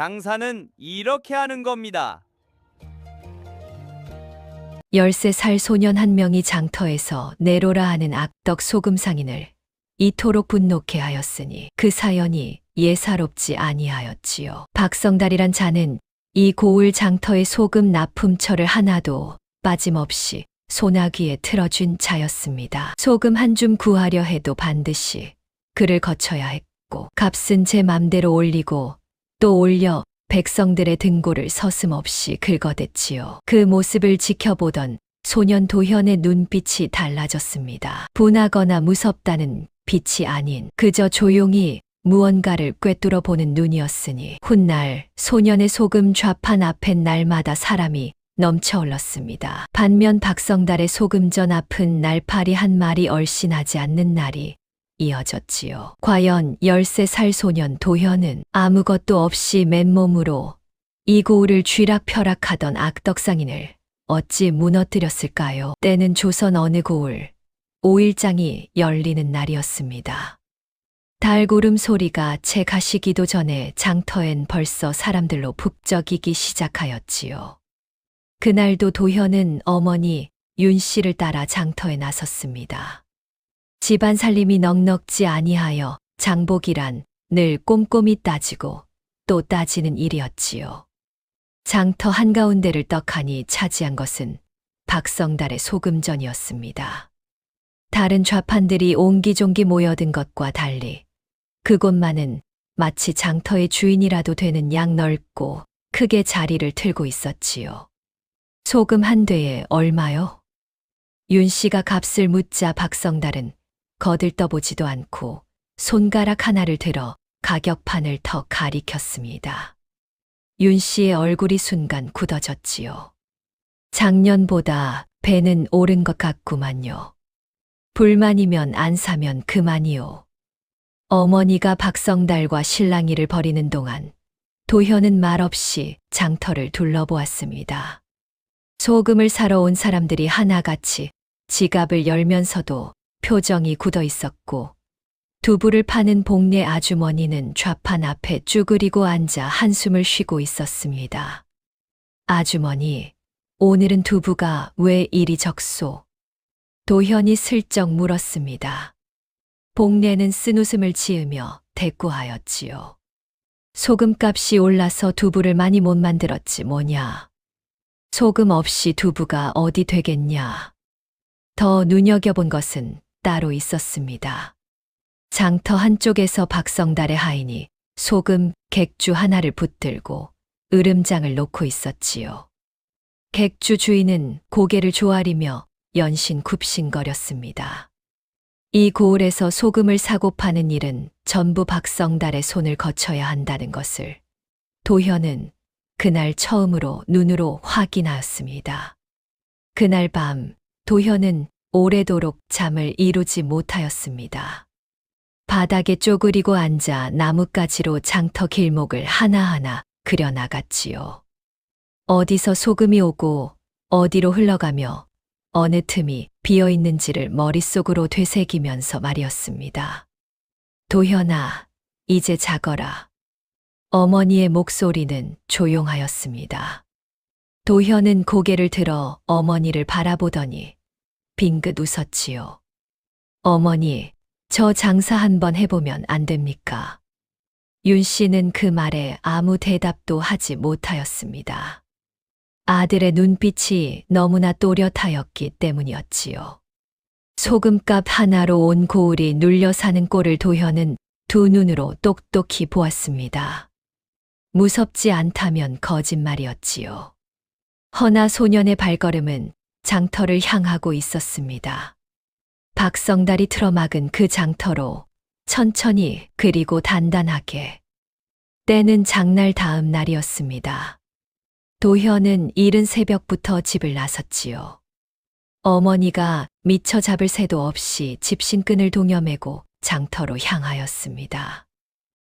장사는 이렇게 하는 겁니다. 13살 소년 한 명이 장터에서 네로라 하는 악덕 소금 상인을 이토록 분노케 하였으니 그 사연이 예사롭지 아니하였지요. 박성달이란 자는 이 고을 장터의 소금 납품처를 하나도 빠짐없이 소나귀에 틀어준 자였습니다. 소금 한 줌 구하려 해도 반드시 그를 거쳐야 했고 값은 제 맘대로 올리고 또 올려 백성들의 등골을 서슴없이 긁어댔지요. 그 모습을 지켜보던 소년 도현의 눈빛이 달라졌습니다. 분하거나 무섭다는 빛이 아닌 그저 조용히 무언가를 꿰뚫어 보는 눈이었으니 훗날 소년의 소금 좌판 앞엔 날마다 사람이 넘쳐흘렀습니다. 반면 박성달의 소금전 앞은 날파리 한 마리 얼씬하지 않는 날이 이어졌지요. 과연 13살 소년 도현은 아무것도 없이 맨몸으로 이 고을을 쥐락펴락하던 악덕상인을 어찌 무너뜨렸을까요? 때는 조선 어느 고을 5일장이 열리는 날이었습니다. 달구름 소리가 채 가시기도 전에 장터엔 벌써 사람들로 북적이기 시작하였지요. 그날도 도현은 어머니 윤 씨를 따라 장터에 나섰습니다. 집안 살림이 넉넉지 아니하여 장복이란 늘 꼼꼼히 따지고 또 따지는 일이었지요. 장터 한가운데를 떡하니 차지한 것은 박성달의 소금전이었습니다. 다른 좌판들이 옹기종기 모여든 것과 달리 그곳만은 마치 장터의 주인이라도 되는 양 넓고 크게 자리를 틀고 있었지요. 소금 한 대에 얼마요? 윤 씨가 값을 묻자 박성달은 거들떠보지도 않고 손가락 하나를 들어 가격판을 턱 가리켰습니다. 윤 씨의 얼굴이 순간 굳어졌지요. 작년보다 배는 오른 것 같구만요. 불만이면 안 사면 그만이요. 어머니가 박성달과 실랑이를 벌이는 동안 도현은 말없이 장터를 둘러보았습니다. 소금을 사러 온 사람들이 하나같이 지갑을 열면서도 표정이 굳어 있었고 두부를 파는 복례 아주머니는 좌판 앞에 쭈그리고 앉아 한숨을 쉬고 있었습니다. 아주머니, 오늘은 두부가 왜 이리 적소? 도현이 슬쩍 물었습니다. 복례는 쓴웃음을 지으며 대꾸하였지요. 소금값이 올라서 두부를 많이 못 만들었지 뭐냐. 소금 없이 두부가 어디 되겠냐. 더 눈여겨본 것은 따로 있었습니다. 장터 한쪽에서 박성달의 하인이 소금 객주 하나를 붙들고 으름장을 놓고 있었지요. 객주 주인은 고개를 조아리며 연신 굽신거렸습니다. 이 고을에서 소금을 사고 파는 일은 전부 박성달의 손을 거쳐야 한다는 것을 도현은 그날 처음으로 눈으로 확인하였습니다. 그날 밤 도현은 오래도록 잠을 이루지 못하였습니다. 바닥에 쪼그리고 앉아 나뭇가지로 장터 길목을 하나하나 그려나갔지요. 어디서 소금이 오고 어디로 흘러가며 어느 틈이 비어있는지를 머릿속으로 되새기면서 말이었습니다. 도현아, 이제 자거라. 어머니의 목소리는 조용하였습니다. 도현은 고개를 들어 어머니를 바라보더니 빙긋 웃었지요. 어머니, 저 장사 한번 해보면 안 됩니까? 윤 씨는 그 말에 아무 대답도 하지 못하였습니다. 아들의 눈빛이 너무나 또렷하였기 때문이었지요. 소금값 하나로 온 고을이 눌려 사는 꼴을 도현은 두 눈으로 똑똑히 보았습니다. 무섭지 않다면 거짓말이었지요. 허나 소년의 발걸음은 장터를 향하고 있었습니다. 박성달이 틀어막은 그 장터로 천천히 그리고 단단하게. 때는 장날 다음 날이었습니다. 도현은 이른 새벽부터 집을 나섰지요. 어머니가 미처 잡을 새도 없이 집신끈을 동여매고 장터로 향하였습니다.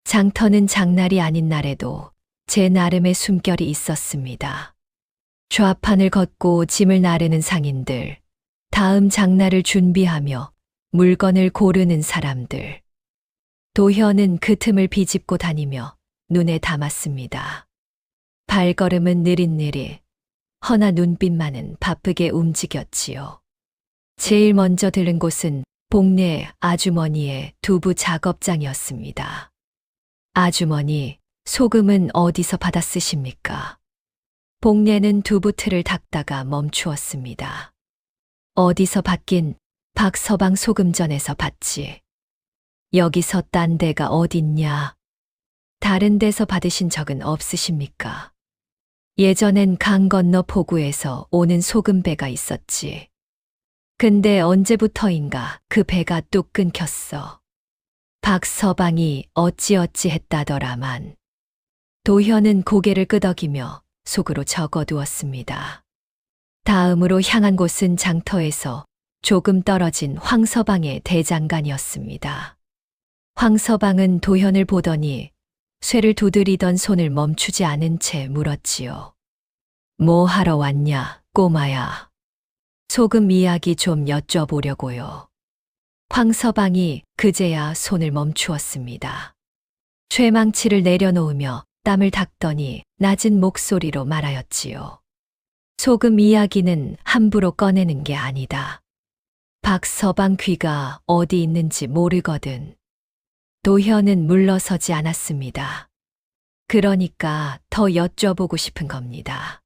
장터는 장날이 아닌 날에도 제 나름의 숨결이 있었습니다. 좌판을 걷고 짐을 나르는 상인들, 다음 장날을 준비하며 물건을 고르는 사람들. 도현은 그 틈을 비집고 다니며 눈에 담았습니다. 발걸음은 느릿느릿, 허나 눈빛만은 바쁘게 움직였지요. 제일 먼저 들른 곳은 복례 아주머니의 두부 작업장이었습니다. 아주머니, 소금은 어디서 받아 쓰십니까? 복례는 두부 틀을 닦다가 멈추었습니다. 어디서 받긴 박서방 소금전에서 받지. 여기서 딴 데가 어딨냐? 다른 데서 받으신 적은 없으십니까? 예전엔 강 건너 포구에서 오는 소금배가 있었지. 근데 언제부터인가 그 배가 뚝 끊겼어. 박서방이 어찌어찌 했다더라만. 도현은 고개를 끄덕이며 속으로 적어두었습니다. 다음으로 향한 곳은 장터에서 조금 떨어진 황서방의 대장간이었습니다. 황서방은 도현을 보더니 쇠를 두드리던 손을 멈추지 않은 채 물었지요. 뭐 하러 왔냐, 꼬마야. 소금 이야기 좀 여쭤보려고요. 황서방이 그제야 손을 멈추었습니다. 쇠망치를 내려놓으며 땀을 닦더니 낮은 목소리로 말하였지요. 소금 이야기는 함부로 꺼내는 게 아니다. 박서방 귀가 어디 있는지 모르거든. 도현은 물러서지 않았습니다. 그러니까 더 여쭤보고 싶은 겁니다.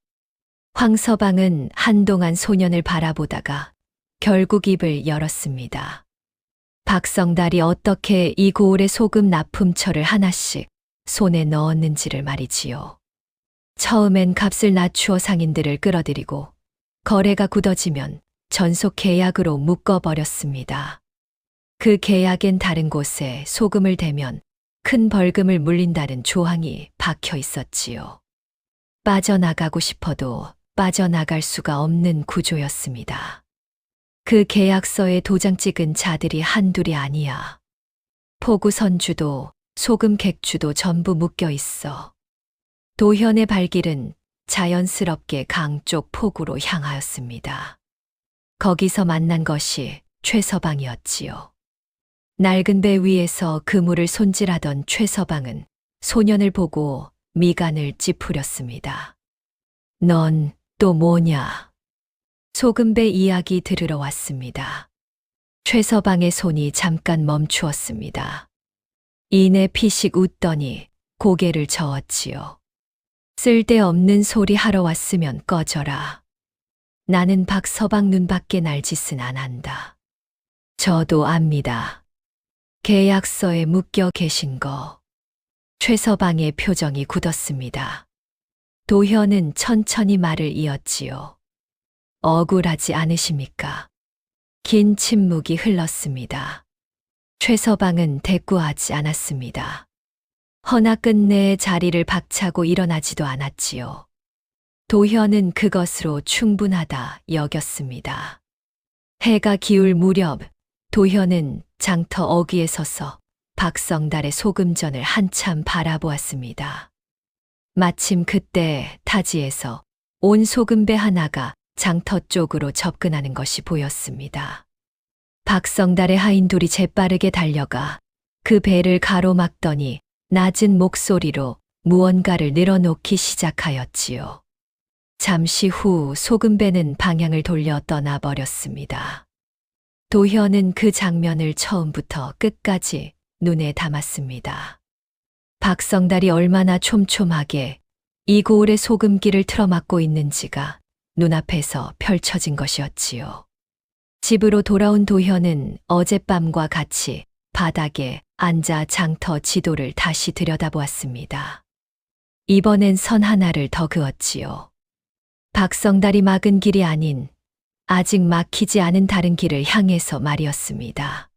황서방은 한동안 소년을 바라보다가 결국 입을 열었습니다. 박성달이 어떻게 이 고을의 소금 납품처를 하나씩 손에 넣었는지를 말이지요. 처음엔 값을 낮추어 상인들을 끌어들이고 거래가 굳어지면 전속 계약으로 묶어버렸습니다. 그 계약엔 다른 곳에 소금을 대면 큰 벌금을 물린다는 조항이 박혀 있었지요. 빠져나가고 싶어도 빠져나갈 수가 없는 구조였습니다. 그 계약서에 도장 찍은 자들이 한둘이 아니야. 포구 선주도 소금 객주도 전부 묶여 있어. 도현의 발길은 자연스럽게 강 쪽 포구로 향하였습니다. 거기서 만난 것이 최서방이었지요. 낡은 배 위에서 그물을 손질하던 최서방은 소년을 보고 미간을 찌푸렸습니다. 넌 또 뭐냐? 소금배 이야기 들으러 왔습니다. 최서방의 손이 잠깐 멈추었습니다. 이내 피식 웃더니 고개를 저었지요. 쓸데없는 소리 하러 왔으면 꺼져라. 나는 박서방 눈밖에 날 짓은 안 한다. 저도 압니다. 계약서에 묶여 계신 거. 최서방의 표정이 굳었습니다. 도현은 천천히 말을 이었지요. 억울하지 않으십니까? 긴 침묵이 흘렀습니다. 최서방은 대꾸하지 않았습니다. 허나 끝내 자리를 박차고 일어나지도 않았지요. 도현은 그것으로 충분하다 여겼습니다. 해가 기울 무렵 도현은 장터 어귀에 서서 박성달의 소금전을 한참 바라보았습니다. 마침 그때 타지에서 온 소금배 하나가 장터 쪽으로 접근하는 것이 보였습니다. 박성달의 하인둘이 재빠르게 달려가 그 배를 가로막더니 낮은 목소리로 무언가를 늘어놓기 시작하였지요. 잠시 후 소금배는 방향을 돌려 떠나버렸습니다. 도현은 그 장면을 처음부터 끝까지 눈에 담았습니다. 박성달이 얼마나 촘촘하게 이 고을의 소금기를 틀어막고 있는지가 눈앞에서 펼쳐진 것이었지요. 집으로 돌아온 도현은 어젯밤과 같이 바닥에 앉아 장터 지도를 다시 들여다보았습니다. 이번엔 선 하나를 더 그었지요. 박성달이 막은 길이 아닌 아직 막히지 않은 다른 길을 향해서 말이었습니다.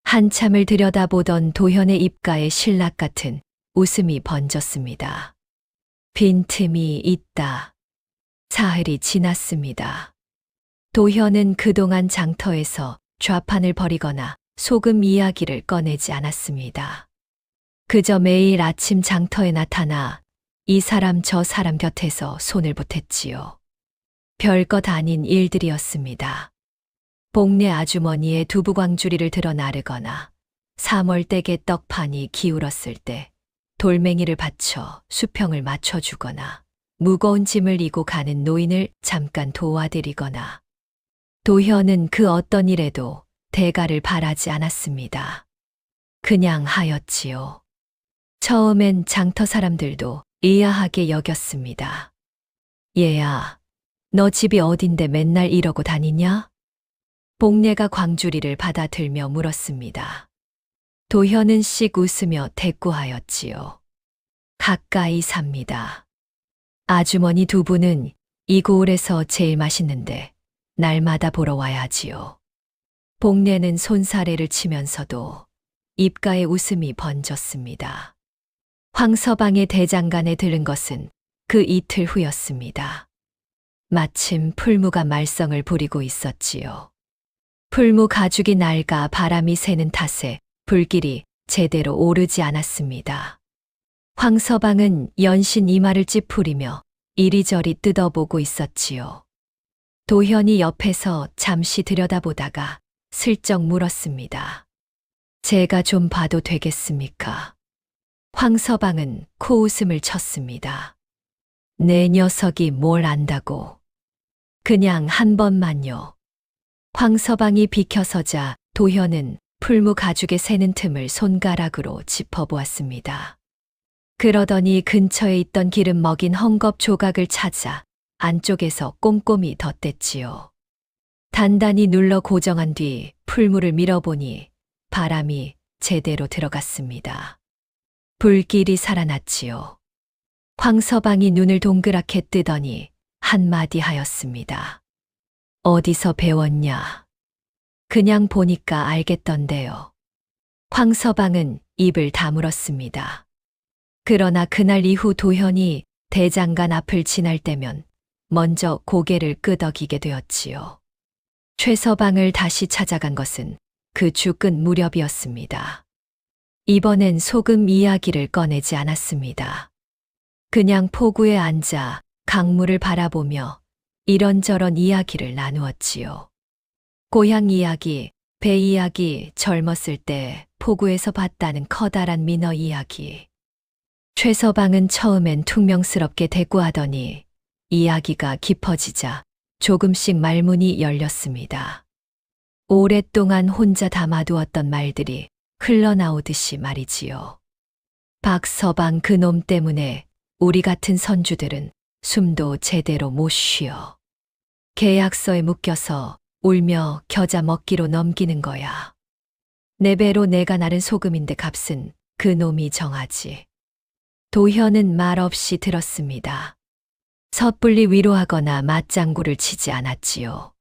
한참을 들여다보던 도현의 입가에 신락 같은 웃음이 번졌습니다. 빈틈이 있다. 사흘이 지났습니다. 도현은 그동안 장터에서 좌판을 벌이거나 소금 이야기를 꺼내지 않았습니다. 그저 매일 아침 장터에 나타나 이 사람 저 사람 곁에서 손을 보탰지요. 별것 아닌 일들이었습니다. 복례 아주머니의 두부광주리를 들어 나르거나 3월댁의 떡판이 기울었을 때 돌멩이를 받쳐 수평을 맞춰주거나 무거운 짐을 이고 가는 노인을 잠깐 도와드리거나 도현은 그 어떤 일에도 대가를 바라지 않았습니다. 그냥 하였지요. 처음엔 장터 사람들도 의아하게 여겼습니다. 얘야, 너 집이 어딘데 맨날 이러고 다니냐? 복례가 광주리를 받아들며 물었습니다. 도현은 씩 웃으며 대꾸하였지요. 가까이 삽니다. 아주머니 두 분은 이 고을에서 제일 맛있는데 날마다 보러 와야지요. 복례는 손사래를 치면서도 입가에 웃음이 번졌습니다. 황서방의 대장간에 들은 것은 그 이틀 후였습니다. 마침 풀무가 말썽을 부리고 있었지요. 풀무 가죽이 낡아 바람이 새는 탓에 불길이 제대로 오르지 않았습니다. 황서방은 연신 이마를 찌푸리며 이리저리 뜯어보고 있었지요. 도현이 옆에서 잠시 들여다보다가 슬쩍 물었습니다. 제가 좀 봐도 되겠습니까? 황서방은 코웃음을 쳤습니다. 내 녀석이 뭘 안다고. 그냥 한 번만요. 황서방이 비켜서자 도현은 풀무 가죽에 새는 틈을 손가락으로 짚어보았습니다. 그러더니 근처에 있던 기름 먹인 헝겊 조각을 찾아 안쪽에서 꼼꼼히 덧댔지요. 단단히 눌러 고정한 뒤 풀무를 밀어보니 바람이 제대로 들어갔습니다. 불길이 살아났지요. 황서방이 눈을 동그랗게 뜨더니 한마디 하였습니다. 어디서 배웠냐? 그냥 보니까 알겠던데요. 황서방은 입을 다물었습니다. 그러나 그날 이후 도현이 대장간 앞을 지날 때면 먼저 고개를 끄덕이게 되었지요. 최서방을 다시 찾아간 것은 그 주 끝 무렵이었습니다. 이번엔 소금 이야기를 꺼내지 않았습니다. 그냥 포구에 앉아 강물을 바라보며 이런저런 이야기를 나누었지요. 고향 이야기, 배 이야기, 젊었을 때 포구에서 봤다는 커다란 민어 이야기. 최서방은 처음엔 퉁명스럽게 대꾸하더니 이야기가 깊어지자 조금씩 말문이 열렸습니다. 오랫동안 혼자 담아두었던 말들이 흘러나오듯이 말이지요. 박서방 그놈 때문에 우리 같은 선주들은 숨도 제대로 못 쉬어. 계약서에 묶여서 울며 겨자 먹기로 넘기는 거야. 내 배로 내가 나른 소금인데 값은 그놈이 정하지. 도현은 말없이 들었습니다. 섣불리 위로하거나 맞장구를 치지 않았지요.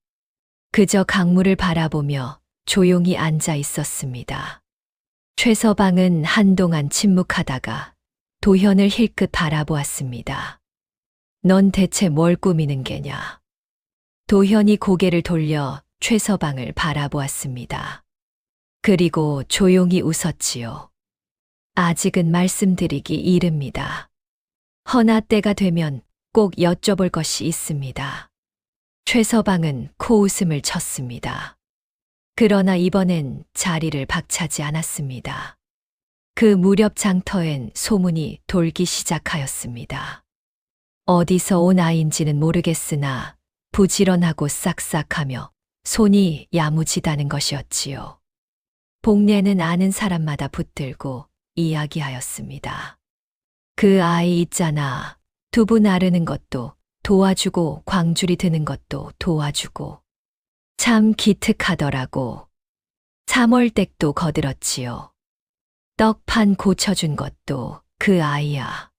그저 강물을 바라보며 조용히 앉아 있었습니다. 최서방은 한동안 침묵하다가 도현을 힐끗 바라보았습니다. 넌 대체 뭘 꾸미는 게냐? 도현이 고개를 돌려 최서방을 바라보았습니다. 그리고 조용히 웃었지요. 아직은 말씀드리기 이릅니다. 허나 때가 되면 꼭 여쭤볼 것이 있습니다. 최서방은 코웃음을 쳤습니다. 그러나 이번엔 자리를 박차지 않았습니다. 그 무렵 장터엔 소문이 돌기 시작하였습니다. 어디서 온 아이인지는 모르겠으나 부지런하고 싹싹하며 손이 야무지다는 것이었지요. 복례는 아는 사람마다 붙들고 이야기하였습니다. 그 아이 있잖아. 두부 나르는 것도 도와주고 광주리 드는 것도 도와주고 참 기특하더라고. 3월댁도 거들었지요. 떡판 고쳐준 것도 그 아이야.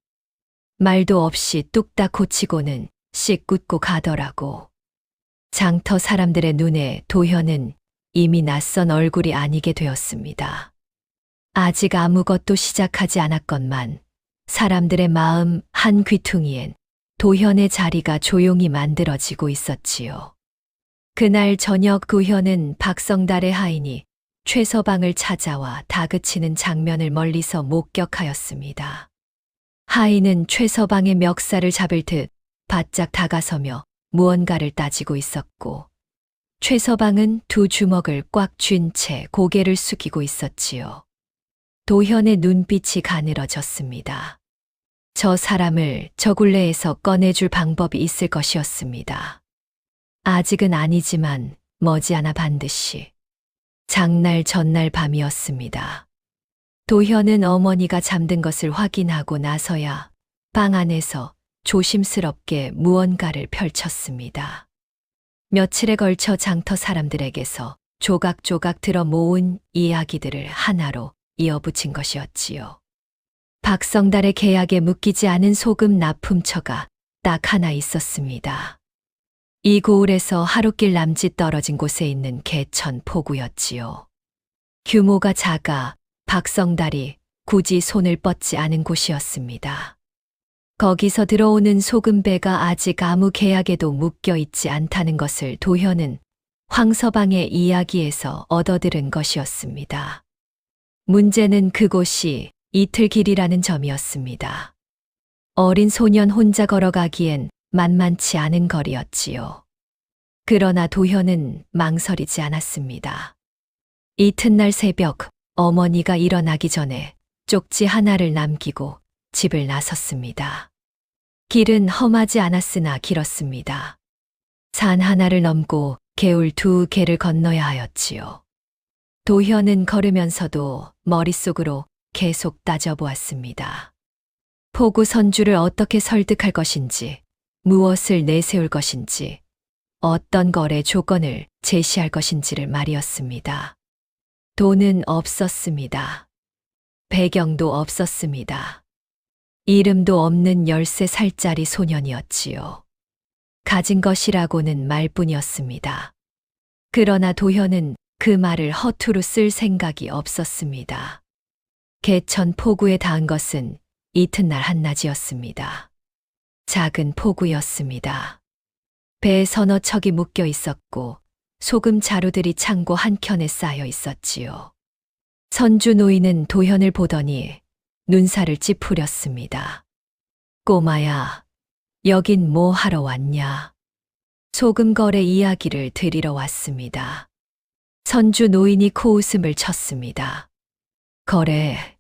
말도 없이 뚝딱 고치고는 씩 굳고 가더라고. 장터 사람들의 눈에 도현은 이미 낯선 얼굴이 아니게 되었습니다. 아직 아무것도 시작하지 않았건만 사람들의 마음 한 귀퉁이엔 도현의 자리가 조용히 만들어지고 있었지요. 그날 저녁 도현은 박성달의 하인이 최서방을 찾아와 다그치는 장면을 멀리서 목격하였습니다. 하인은 최서방의 멱살을 잡을 듯 바짝 다가서며 무언가를 따지고 있었고 최서방은 두 주먹을 꽉 쥔 채 고개를 숙이고 있었지요. 도현의 눈빛이 가늘어졌습니다. 저 사람을 저 굴레에서 꺼내줄 방법이 있을 것이었습니다. 아직은 아니지만 머지않아 반드시. 장날 전날 밤이었습니다. 도현은 어머니가 잠든 것을 확인하고 나서야 방 안에서 조심스럽게 무언가를 펼쳤습니다. 며칠에 걸쳐 장터 사람들에게서 조각조각 들어 모은 이야기들을 하나로 이어붙인 것이었지요. 박성달의 계약에 묶이지 않은 소금 납품처가 딱 하나 있었습니다. 이 고을에서 하루길 남짓 떨어진 곳에 있는 개천 포구였지요. 규모가 작아 박성달이 굳이 손을 뻗지 않은 곳이었습니다. 거기서 들어오는 소금배가 아직 아무 계약에도 묶여 있지 않다는 것을 도현은 황서방의 이야기에서 얻어들은 것이었습니다. 문제는 그곳이 이틀 길이라는 점이었습니다. 어린 소년 혼자 걸어가기엔 만만치 않은 거리였지요. 그러나 도현은 망설이지 않았습니다. 이튿날 새벽 어머니가 일어나기 전에 쪽지 하나를 남기고 집을 나섰습니다. 길은 험하지 않았으나 길었습니다. 산 하나를 넘고 개울 두 개를 건너야 하였지요. 도현은 걸으면서도 머릿속으로 계속 따져보았습니다. 포구 선주를 어떻게 설득할 것인지, 무엇을 내세울 것인지, 어떤 거래 조건을 제시할 것인지를 말이었습니다. 돈은 없었습니다. 배경도 없었습니다. 이름도 없는 13살짜리 소년이었지요. 가진 것이라고는 말뿐이었습니다. 그러나 도현은 그 말을 허투루 쓸 생각이 없었습니다. 개천 포구에 닿은 것은 이튿날 한낮이었습니다. 작은 포구였습니다. 배에 서너 척이 묶여 있었고 소금 자루들이 창고 한켠에 쌓여 있었지요. 선주 노인은 도현을 보더니 눈살을 찌푸렸습니다. 꼬마야, 여긴 뭐 하러 왔냐? 소금 거래 이야기를 들으러 왔습니다. 선주 노인이 코웃음을 쳤습니다. 거래,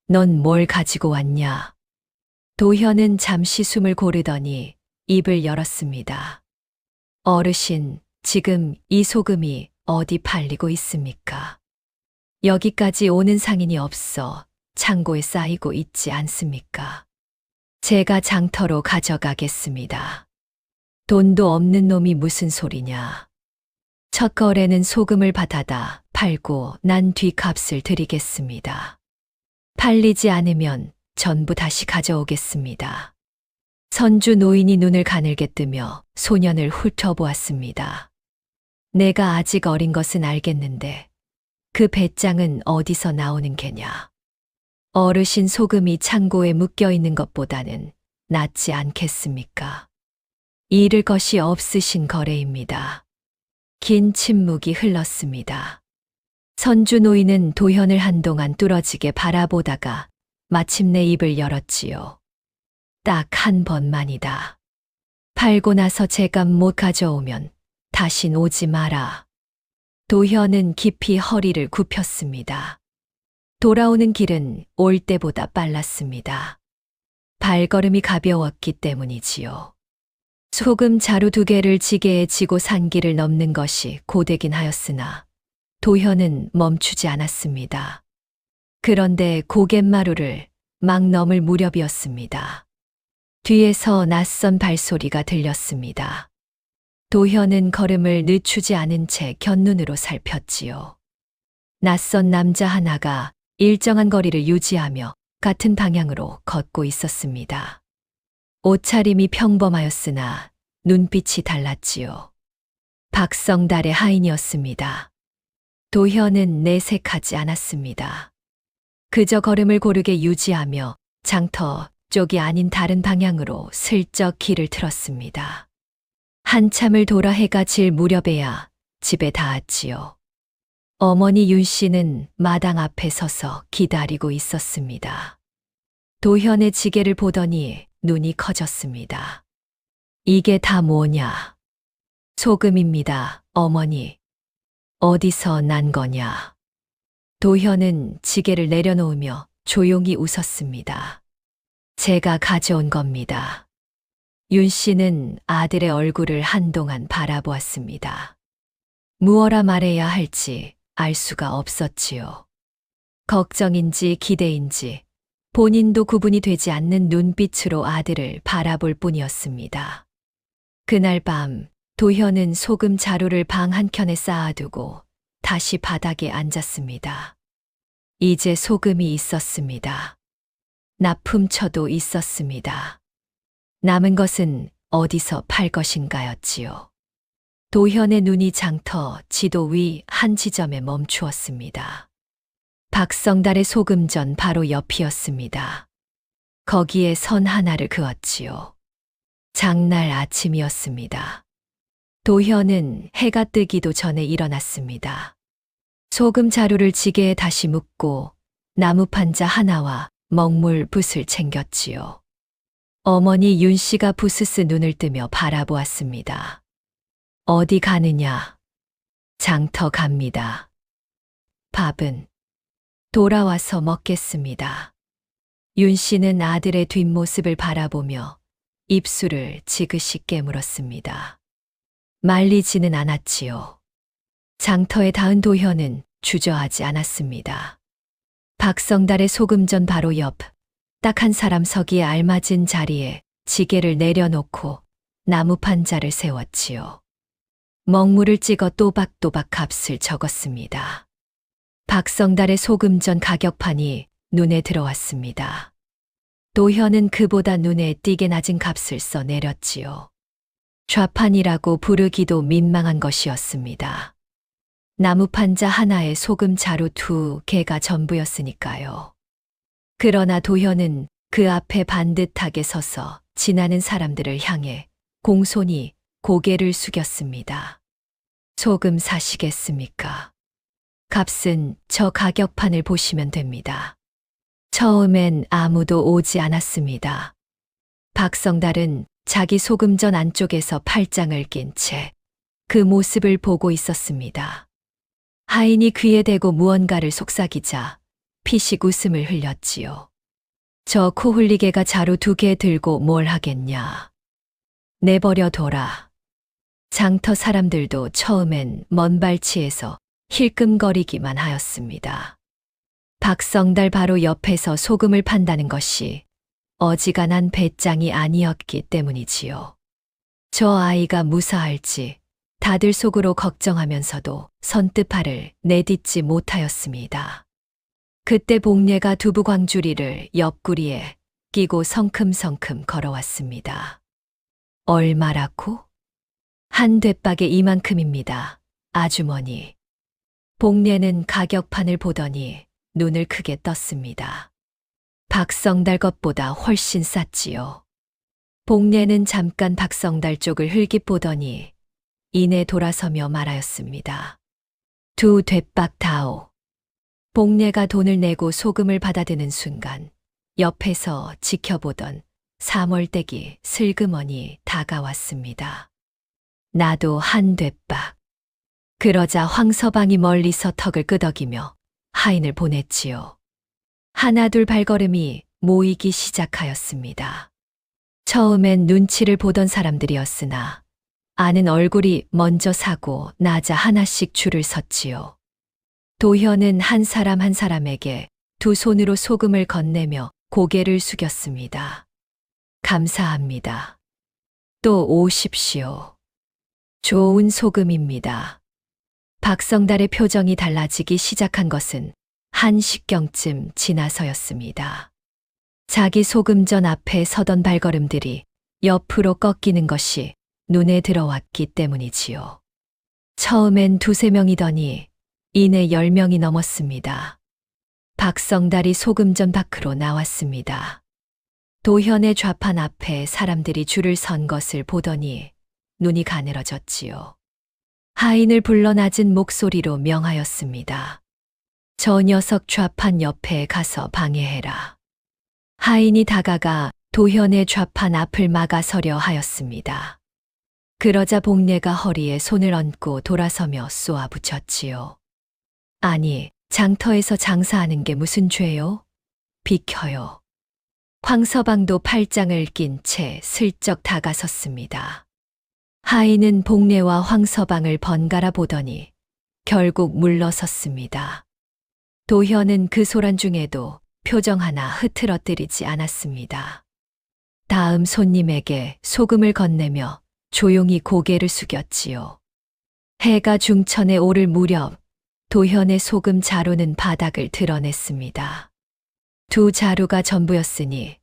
넌 뭘 가지고 왔냐? 도현은 잠시 숨을 고르더니 입을 열었습니다. 어르신, 지금 이 소금이 어디 팔리고 있습니까? 여기까지 오는 상인이 없어 창고에 쌓이고 있지 않습니까? 제가 장터로 가져가겠습니다. 돈도 없는 놈이 무슨 소리냐? 첫 거래는 소금을 받아다 팔고 난 뒤 값을 드리겠습니다. 팔리지 않으면 전부 다시 가져오겠습니다. 선주 노인이 눈을 가늘게 뜨며 소년을 훑어보았습니다. 내가 아직 어린 것은 알겠는데 그 배짱은 어디서 나오는 게냐? 어르신 소금이 창고에 묶여 있는 것보다는 낫지 않겠습니까? 잃을 것이 없으신 거래입니다. 긴 침묵이 흘렀습니다. 선주 노인은 도현을 한동안 뚫어지게 바라보다가 마침내 입을 열었지요. 딱 한 번만이다. 팔고 나서 제값 못 가져오면 다신 오지 마라. 도현은 깊이 허리를 굽혔습니다. 돌아오는 길은 올 때보다 빨랐습니다. 발걸음이 가벼웠기 때문이지요. 소금 자루 2개를 지게에 지고 산길을 넘는 것이 고되긴 하였으나 도현은 멈추지 않았습니다. 그런데 고갯마루를 막 넘을 무렵이었습니다. 뒤에서 낯선 발소리가 들렸습니다. 도현은 걸음을 늦추지 않은 채 곁눈으로 살폈지요. 낯선 남자 하나가 일정한 거리를 유지하며 같은 방향으로 걷고 있었습니다. 옷차림이 평범하였으나 눈빛이 달랐지요. 박성달의 하인이었습니다. 도현은 내색하지 않았습니다. 그저 걸음을 고르게 유지하며 장터 쪽이 아닌 다른 방향으로 슬쩍 길을 틀었습니다. 한참을 돌아 해가 질 무렵에야 집에 닿았지요. 어머니 윤 씨는 마당 앞에 서서 기다리고 있었습니다. 도현의 지게를 보더니 눈이 커졌습니다. 이게 다 뭐냐? 소금입니다, 어머니. 어디서 난 거냐? 도현은 지게를 내려놓으며 조용히 웃었습니다. 제가 가져온 겁니다. 윤 씨는 아들의 얼굴을 한동안 바라보았습니다. 무엇라 말해야 할지 알 수가 없었지요. 걱정인지 기대인지 본인도 구분이 되지 않는 눈빛으로 아들을 바라볼 뿐이었습니다. 그날 밤 도현은 소금 자루를 방 한켠에 쌓아두고 다시 바닥에 앉았습니다. 이제 소금이 있었습니다. 납품처도 있었습니다. 남은 것은 어디서 팔 것인가였지요. 도현의 눈이 장터 지도 위 한 지점에 멈추었습니다. 박성달의 소금전 바로 옆이었습니다. 거기에 선 하나를 그었지요. 장날 아침이었습니다. 도현은 해가 뜨기도 전에 일어났습니다. 소금 자루를 지게에 다시 묶고 나무 판자 하나와 먹물 붓을 챙겼지요. 어머니 윤 씨가 부스스 눈을 뜨며 바라보았습니다. 어디 가느냐? 장터 갑니다. 밥은? 돌아와서 먹겠습니다. 윤 씨는 아들의 뒷모습을 바라보며 입술을 지그시 깨물었습니다. 말리지는 않았지요. 장터에 닿은 도현은 주저하지 않았습니다. 박성달의 소금전 바로 옆, 딱 한 사람 서기에 알맞은 자리에 지게를 내려놓고 나무 판자를 세웠지요. 먹물을 찍어 또박또박 값을 적었습니다. 박성달의 소금전 가격판이 눈에 들어왔습니다. 도현은 그보다 눈에 띄게 낮은 값을 써 내렸지요. 좌판이라고 부르기도 민망한 것이었습니다. 나무 판자 하나에 소금 자루 2개가 전부였으니까요. 그러나 도현은 그 앞에 반듯하게 서서 지나는 사람들을 향해 공손히 고개를 숙였습니다. 소금 사시겠습니까? 값은 저 가격판을 보시면 됩니다. 처음엔 아무도 오지 않았습니다. 박성달은 자기 소금전 안쪽에서 팔짱을 낀 채 그 모습을 보고 있었습니다. 하인이 귀에 대고 무언가를 속삭이자 피식 웃음을 흘렸지요. 저 코 흘리개가 자루 2개 들고 뭘 하겠냐. 내버려 둬라. 장터 사람들도 처음엔 먼 발치에서 힐끔거리기만 하였습니다. 박성달 바로 옆에서 소금을 판다는 것이 어지간한 배짱이 아니었기 때문이지요. 저 아이가 무사할지 다들 속으로 걱정하면서도 선뜻 발을 내딛지 못하였습니다. 그때 복례가 두부 광주리를 옆구리에 끼고 성큼성큼 걸어왔습니다. 얼마라고? 한 돛박에 이만큼입니다. 아주머니. 복례는 가격판을 보더니 눈을 크게 떴습니다. 박성달 것보다 훨씬 쌌지요. 복례는 잠깐 박성달 쪽을 흘깃 보더니 이내 돌아서며 말하였습니다. 2 돛박 다오. 복례가 돈을 내고 소금을 받아드는 순간 옆에서 지켜보던 사멀댁이 슬그머니 다가왔습니다. 나도 한 돛박. 그러자 황서방이 멀리서 턱을 끄덕이며 하인을 보냈지요. 하나 둘 발걸음이 모이기 시작하였습니다. 처음엔 눈치를 보던 사람들이었으나 아는 얼굴이 먼저 사고 나자 하나씩 줄을 섰지요. 도현은 한 사람 한 사람에게 2 손으로 소금을 건네며 고개를 숙였습니다. 감사합니다. 또 오십시오. 좋은 소금입니다. 박성달의 표정이 달라지기 시작한 것은 1시경쯤 지나서였습니다. 자기 소금전 앞에 서던 발걸음들이 옆으로 꺾이는 것이 눈에 들어왔기 때문이지요. 처음엔 2~3명이더니 이내 10명이 넘었습니다. 박성달이 소금전 밖으로 나왔습니다. 도현의 좌판 앞에 사람들이 줄을 선 것을 보더니 눈이 가늘어졌지요. 하인을 불러 낮은 목소리로 명하였습니다. 저 녀석 좌판 옆에 가서 방해해라. 하인이 다가가 도현의 좌판 앞을 막아서려 하였습니다. 그러자 복례가 허리에 손을 얹고 돌아서며 쏘아붙였지요. 아니, 장터에서 장사하는 게 무슨 죄요? 비켜요. 황서방도 팔짱을 낀 채 슬쩍 다가섰습니다. 하인은 복례와 황서방을 번갈아 보더니 결국 물러섰습니다. 도현은 그 소란 중에도 표정 하나 흐트러뜨리지 않았습니다. 다음 손님에게 소금을 건네며 조용히 고개를 숙였지요. 해가 중천에 오를 무렵 도현의 소금 자루는 바닥을 드러냈습니다. 두 자루가 전부였으니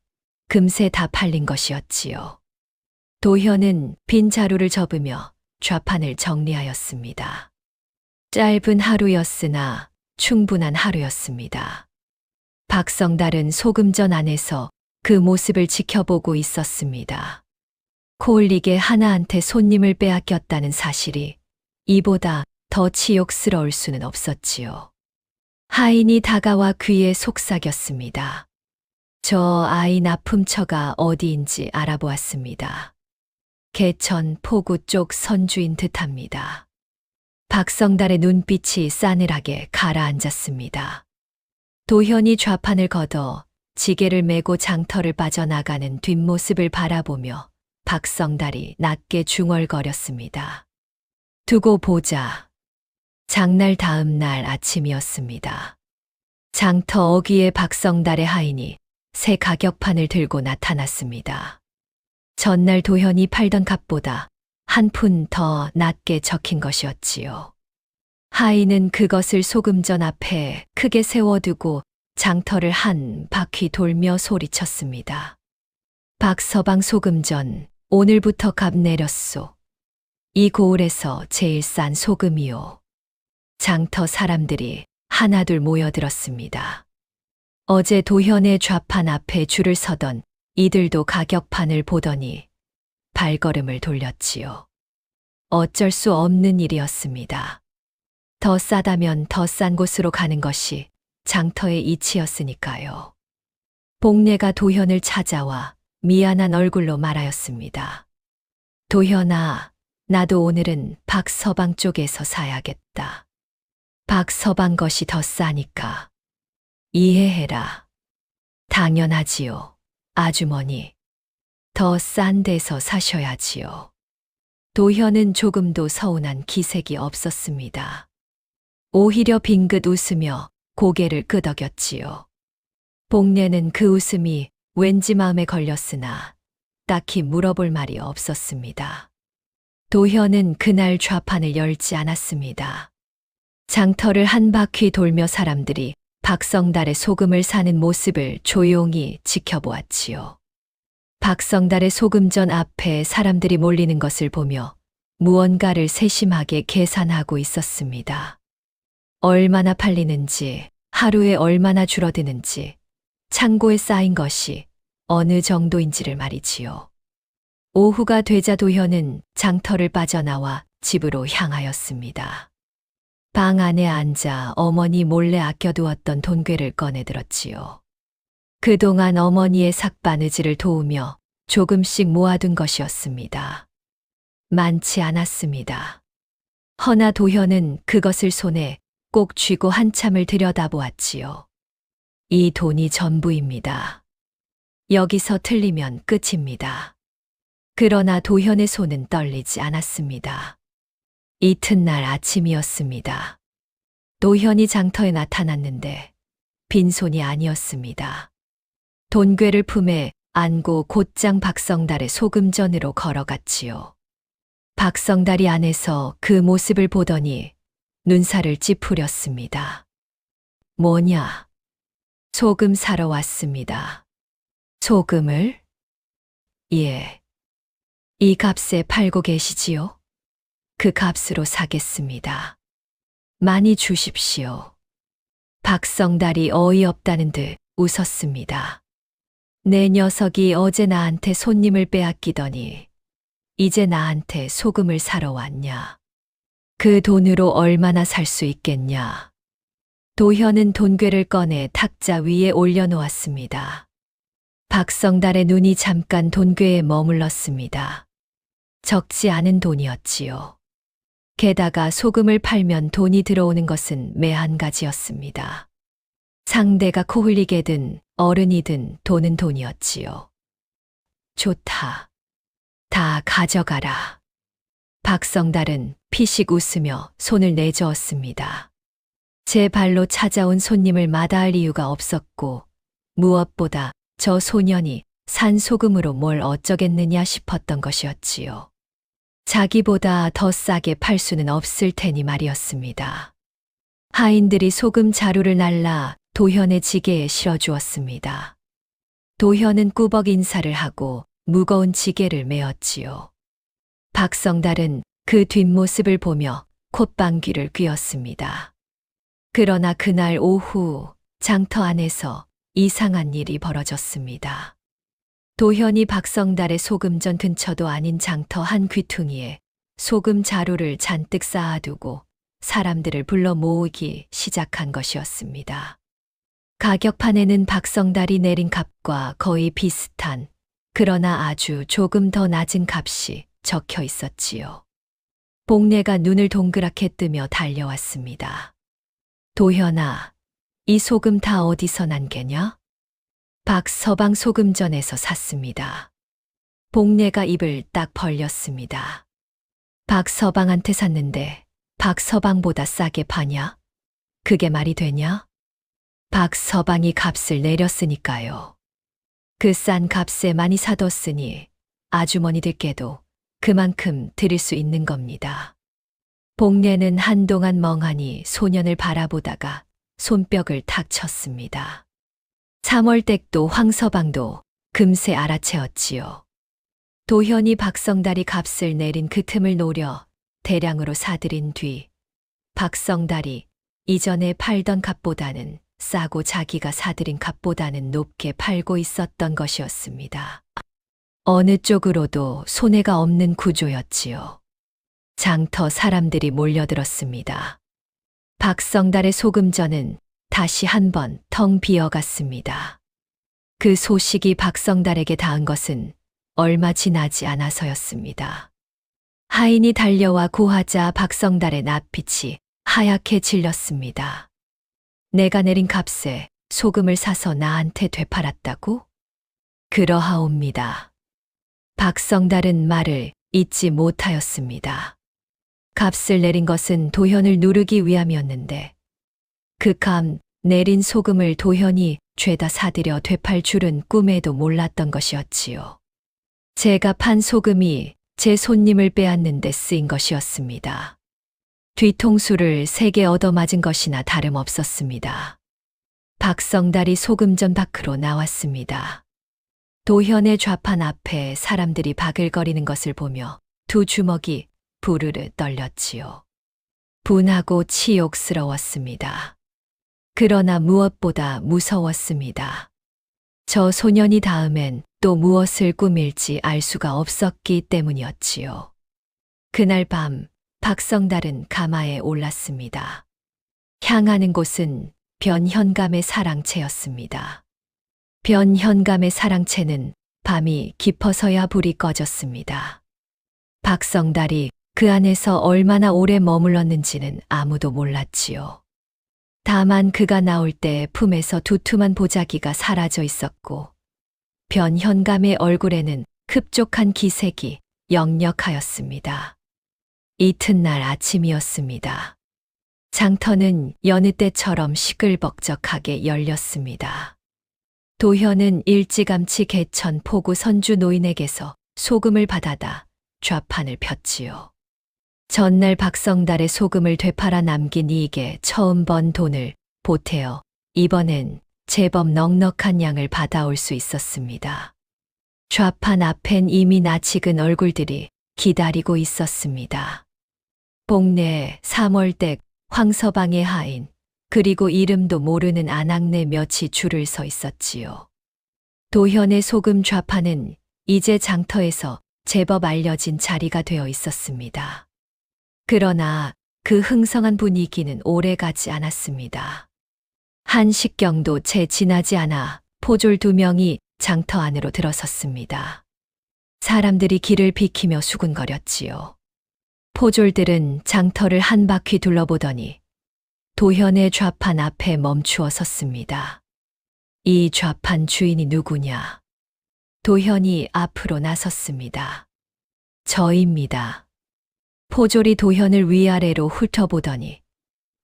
금세 다 팔린 것이었지요. 도현은 빈 자루를 접으며 좌판을 정리하였습니다. 짧은 하루였으나 충분한 하루였습니다. 박성달은 소금전 안에서 그 모습을 지켜보고 있었습니다. 코올리게 하나한테 손님을 빼앗겼다는 사실이 이보다 더 치욕스러울 수는 없었지요. 하인이 다가와 귀에 속삭였습니다. 저 아이 납품처가 어디인지 알아보았습니다. 개천 포구 쪽 선주인 듯합니다. 박성달의 눈빛이 싸늘하게 가라앉았습니다. 도현이 좌판을 걷어 지게를 메고 장터를 빠져나가는 뒷모습을 바라보며 박성달이 낮게 중얼거렸습니다. 두고 보자. 장날 다음 날 아침이었습니다. 장터 어귀에 박성달의 하인이 새 가격판을 들고 나타났습니다. 전날 도현이 팔던 값보다 한 푼 더 낮게 적힌 것이었지요. 하인은 그것을 소금전 앞에 크게 세워두고 장터를 한 바퀴 돌며 소리쳤습니다. 박서방 소금전, 오늘부터 값 내렸소. 이 고을에서 제일 싼 소금이요. 장터 사람들이 하나둘 모여들었습니다. 어제 도현의 좌판 앞에 줄을 서던 이들도 가격판을 보더니 발걸음을 돌렸지요. 어쩔 수 없는 일이었습니다. 더 싸다면 더 싼 곳으로 가는 것이 장터의 이치였으니까요. 복례가 도현을 찾아와 미안한 얼굴로 말하였습니다. 도현아, 나도 오늘은 박서방 쪽에서 사야겠다. 박서방 것이 더 싸니까. 이해해라. 당연하지요, 아주머니. 더 싼 데서 사셔야지요. 도현은 조금도 서운한 기색이 없었습니다. 오히려 빙긋 웃으며 고개를 끄덕였지요. 복례는 그 웃음이 왠지 마음에 걸렸으나 딱히 물어볼 말이 없었습니다. 도현은 그날 좌판을 열지 않았습니다. 장터를 한 바퀴 돌며 사람들이 박성달의 소금을 사는 모습을 조용히 지켜보았지요. 박성달의 소금전 앞에 사람들이 몰리는 것을 보며 무언가를 세심하게 계산하고 있었습니다. 얼마나 팔리는지, 하루에 얼마나 줄어드는지, 창고에 쌓인 것이 어느 정도인지를 말이지요. 오후가 되자 도현은 장터를 빠져나와 집으로 향하였습니다. 방 안에 앉아 어머니 몰래 아껴두었던 돈괴를 꺼내들었지요. 그동안 어머니의 삭바느질을 도우며 조금씩 모아둔 것이었습니다. 많지 않았습니다. 허나 도현은 그것을 손에 꼭 쥐고 한참을 들여다보았지요. 이 돈이 전부입니다. 여기서 틀리면 끝입니다. 그러나 도현의 손은 떨리지 않았습니다. 이튿날 아침이었습니다. 도현이 장터에 나타났는데 빈손이 아니었습니다. 돈괴를 품에 안고 곧장 박성달의 소금전으로 걸어갔지요. 박성달이 안에서 그 모습을 보더니 눈살을 찌푸렸습니다. 뭐냐? 소금 사러 왔습니다. 소금을? 예. 이 값에 팔고 계시지요? 그 값으로 사겠습니다. 많이 주십시오. 박성달이 어이없다는 듯 웃었습니다. 내 녀석이 어제 나한테 손님을 빼앗기더니 이제 나한테 소금을 사러 왔냐? 그 돈으로 얼마나 살 수 있겠냐? 도현은 돈괴를 꺼내 탁자 위에 올려놓았습니다. 박성달의 눈이 잠깐 돈괴에 머물렀습니다. 적지 않은 돈이었지요. 게다가 소금을 팔면 돈이 들어오는 것은 매한 가지였습니다. 상대가 코 흘리게든 어른이든 돈은 돈이었지요. 좋다. 다 가져가라. 박성달은 피식 웃으며 손을 내저었습니다. 제 발로 찾아온 손님을 마다할 이유가 없었고 무엇보다 저 소년이 산 소금으로 뭘 어쩌겠느냐 싶었던 것이었지요. 자기보다 더 싸게 팔 수는 없을 테니 말이었습니다. 하인들이 소금 자루를 날라 도현의 지게에 실어주었습니다. 도현은 꾸벅 인사를 하고 무거운 지게를 메었지요. 박성달은 그 뒷모습을 보며 콧방귀를 뀌었습니다. 그러나 그날 오후 장터 안에서 이상한 일이 벌어졌습니다. 도현이 박성달의 소금전 근처도 아닌 장터 한 귀퉁이에 소금 자루를 잔뜩 쌓아두고 사람들을 불러 모으기 시작한 것이었습니다. 가격판에는 박성달이 내린 값과 거의 비슷한, 그러나 아주 조금 더 낮은 값이 적혀 있었지요. 복례가 눈을 동그랗게 뜨며 달려왔습니다. 도현아, 이 소금 다 어디서 난 게냐? 박서방 소금전에서 샀습니다. 복례가 입을 딱 벌렸습니다. 박서방한테 샀는데 박서방보다 싸게 파냐? 그게 말이 되냐? 박서방이 값을 내렸으니까요. 그 싼 값에 많이 사뒀으니 아주머니들께도 그만큼 드릴 수 있는 겁니다. 복례는 한동안 멍하니 소년을 바라보다가 손뼉을 탁 쳤습니다. 3월댁도 황서방도 금세 알아채었지요. 도현이 박성달이 값을 내린 그 틈을 노려 대량으로 사들인 뒤 박성달이 이전에 팔던 값보다는 싸고 자기가 사들인 값보다는 높게 팔고 있었던 것이었습니다. 어느 쪽으로도 손해가 없는 구조였지요. 장터 사람들이 몰려들었습니다. 박성달의 소금전은 다시 한번 텅 비어갔습니다. 그 소식이 박성달에게 닿은 것은 얼마 지나지 않아서였습니다. 하인이 달려와 고하자 박성달의 낯빛이 하얗게 질렸습니다. 내가 내린 값에 소금을 사서 나한테 되팔았다고? 그러하옵니다. 박성달은 말을 잇지 못하였습니다. 값을 내린 것은 도현을 누르기 위함이었는데 그 값 내린 소금을 도현이 죄다 사들여 되팔 줄은 꿈에도 몰랐던 것이었지요. 제가 판 소금이 제 손님을 빼앗는 데 쓰인 것이었습니다. 뒤통수를 3개 얻어맞은 것이나 다름없었습니다. 박성달이 소금전 밖으로 나왔습니다. 도현의 좌판 앞에 사람들이 바글거리는 것을 보며 두 주먹이 부르르 떨렸지요. 분하고 치욕스러웠습니다. 그러나 무엇보다 무서웠습니다. 저 소년이 다음엔 또 무엇을 꾸밀지 알 수가 없었기 때문이었지요. 그날 밤 박성달은 가마에 올랐습니다. 향하는 곳은 변현감의 사랑채였습니다. 변현감의 사랑채는 밤이 깊어서야 불이 꺼졌습니다. 박성달이 그 안에서 얼마나 오래 머물렀는지는 아무도 몰랐지요. 다만 그가 나올 때 품에서 두툼한 보자기가 사라져 있었고 변현감의 얼굴에는 흡족한 기색이 역력하였습니다. 이튿날 아침이었습니다. 장터는 여느 때처럼 시끌벅적하게 열렸습니다. 도현은 일찌감치 개천 포구 선주 노인에게서 소금을 받아다 좌판을 폈지요. 전날 박성달의 소금을 되팔아 남긴 이익에 처음 번 돈을 보태어 이번엔 제법 넉넉한 양을 받아올 수 있었습니다. 좌판 앞엔 이미 낯익은 얼굴들이 기다리고 있었습니다. 복례, 3월댁, 황서방의 하인, 그리고 이름도 모르는 아낙네 몇이 줄을 서 있었지요. 도현의 소금 좌판은 이제 장터에서 제법 알려진 자리가 되어 있었습니다. 그러나 그 흥성한 분위기는 오래가지 않았습니다. 한식경도 채 지나지 않아 포졸 2명이 장터 안으로 들어섰습니다. 사람들이 길을 비키며 수군거렸지요. 포졸들은 장터를 한 바퀴 둘러보더니 도현의 좌판 앞에 멈추어 섰습니다. 이 좌판 주인이 누구냐? 도현이 앞으로 나섰습니다. 저입니다. 포졸이 도현을 위아래로 훑어보더니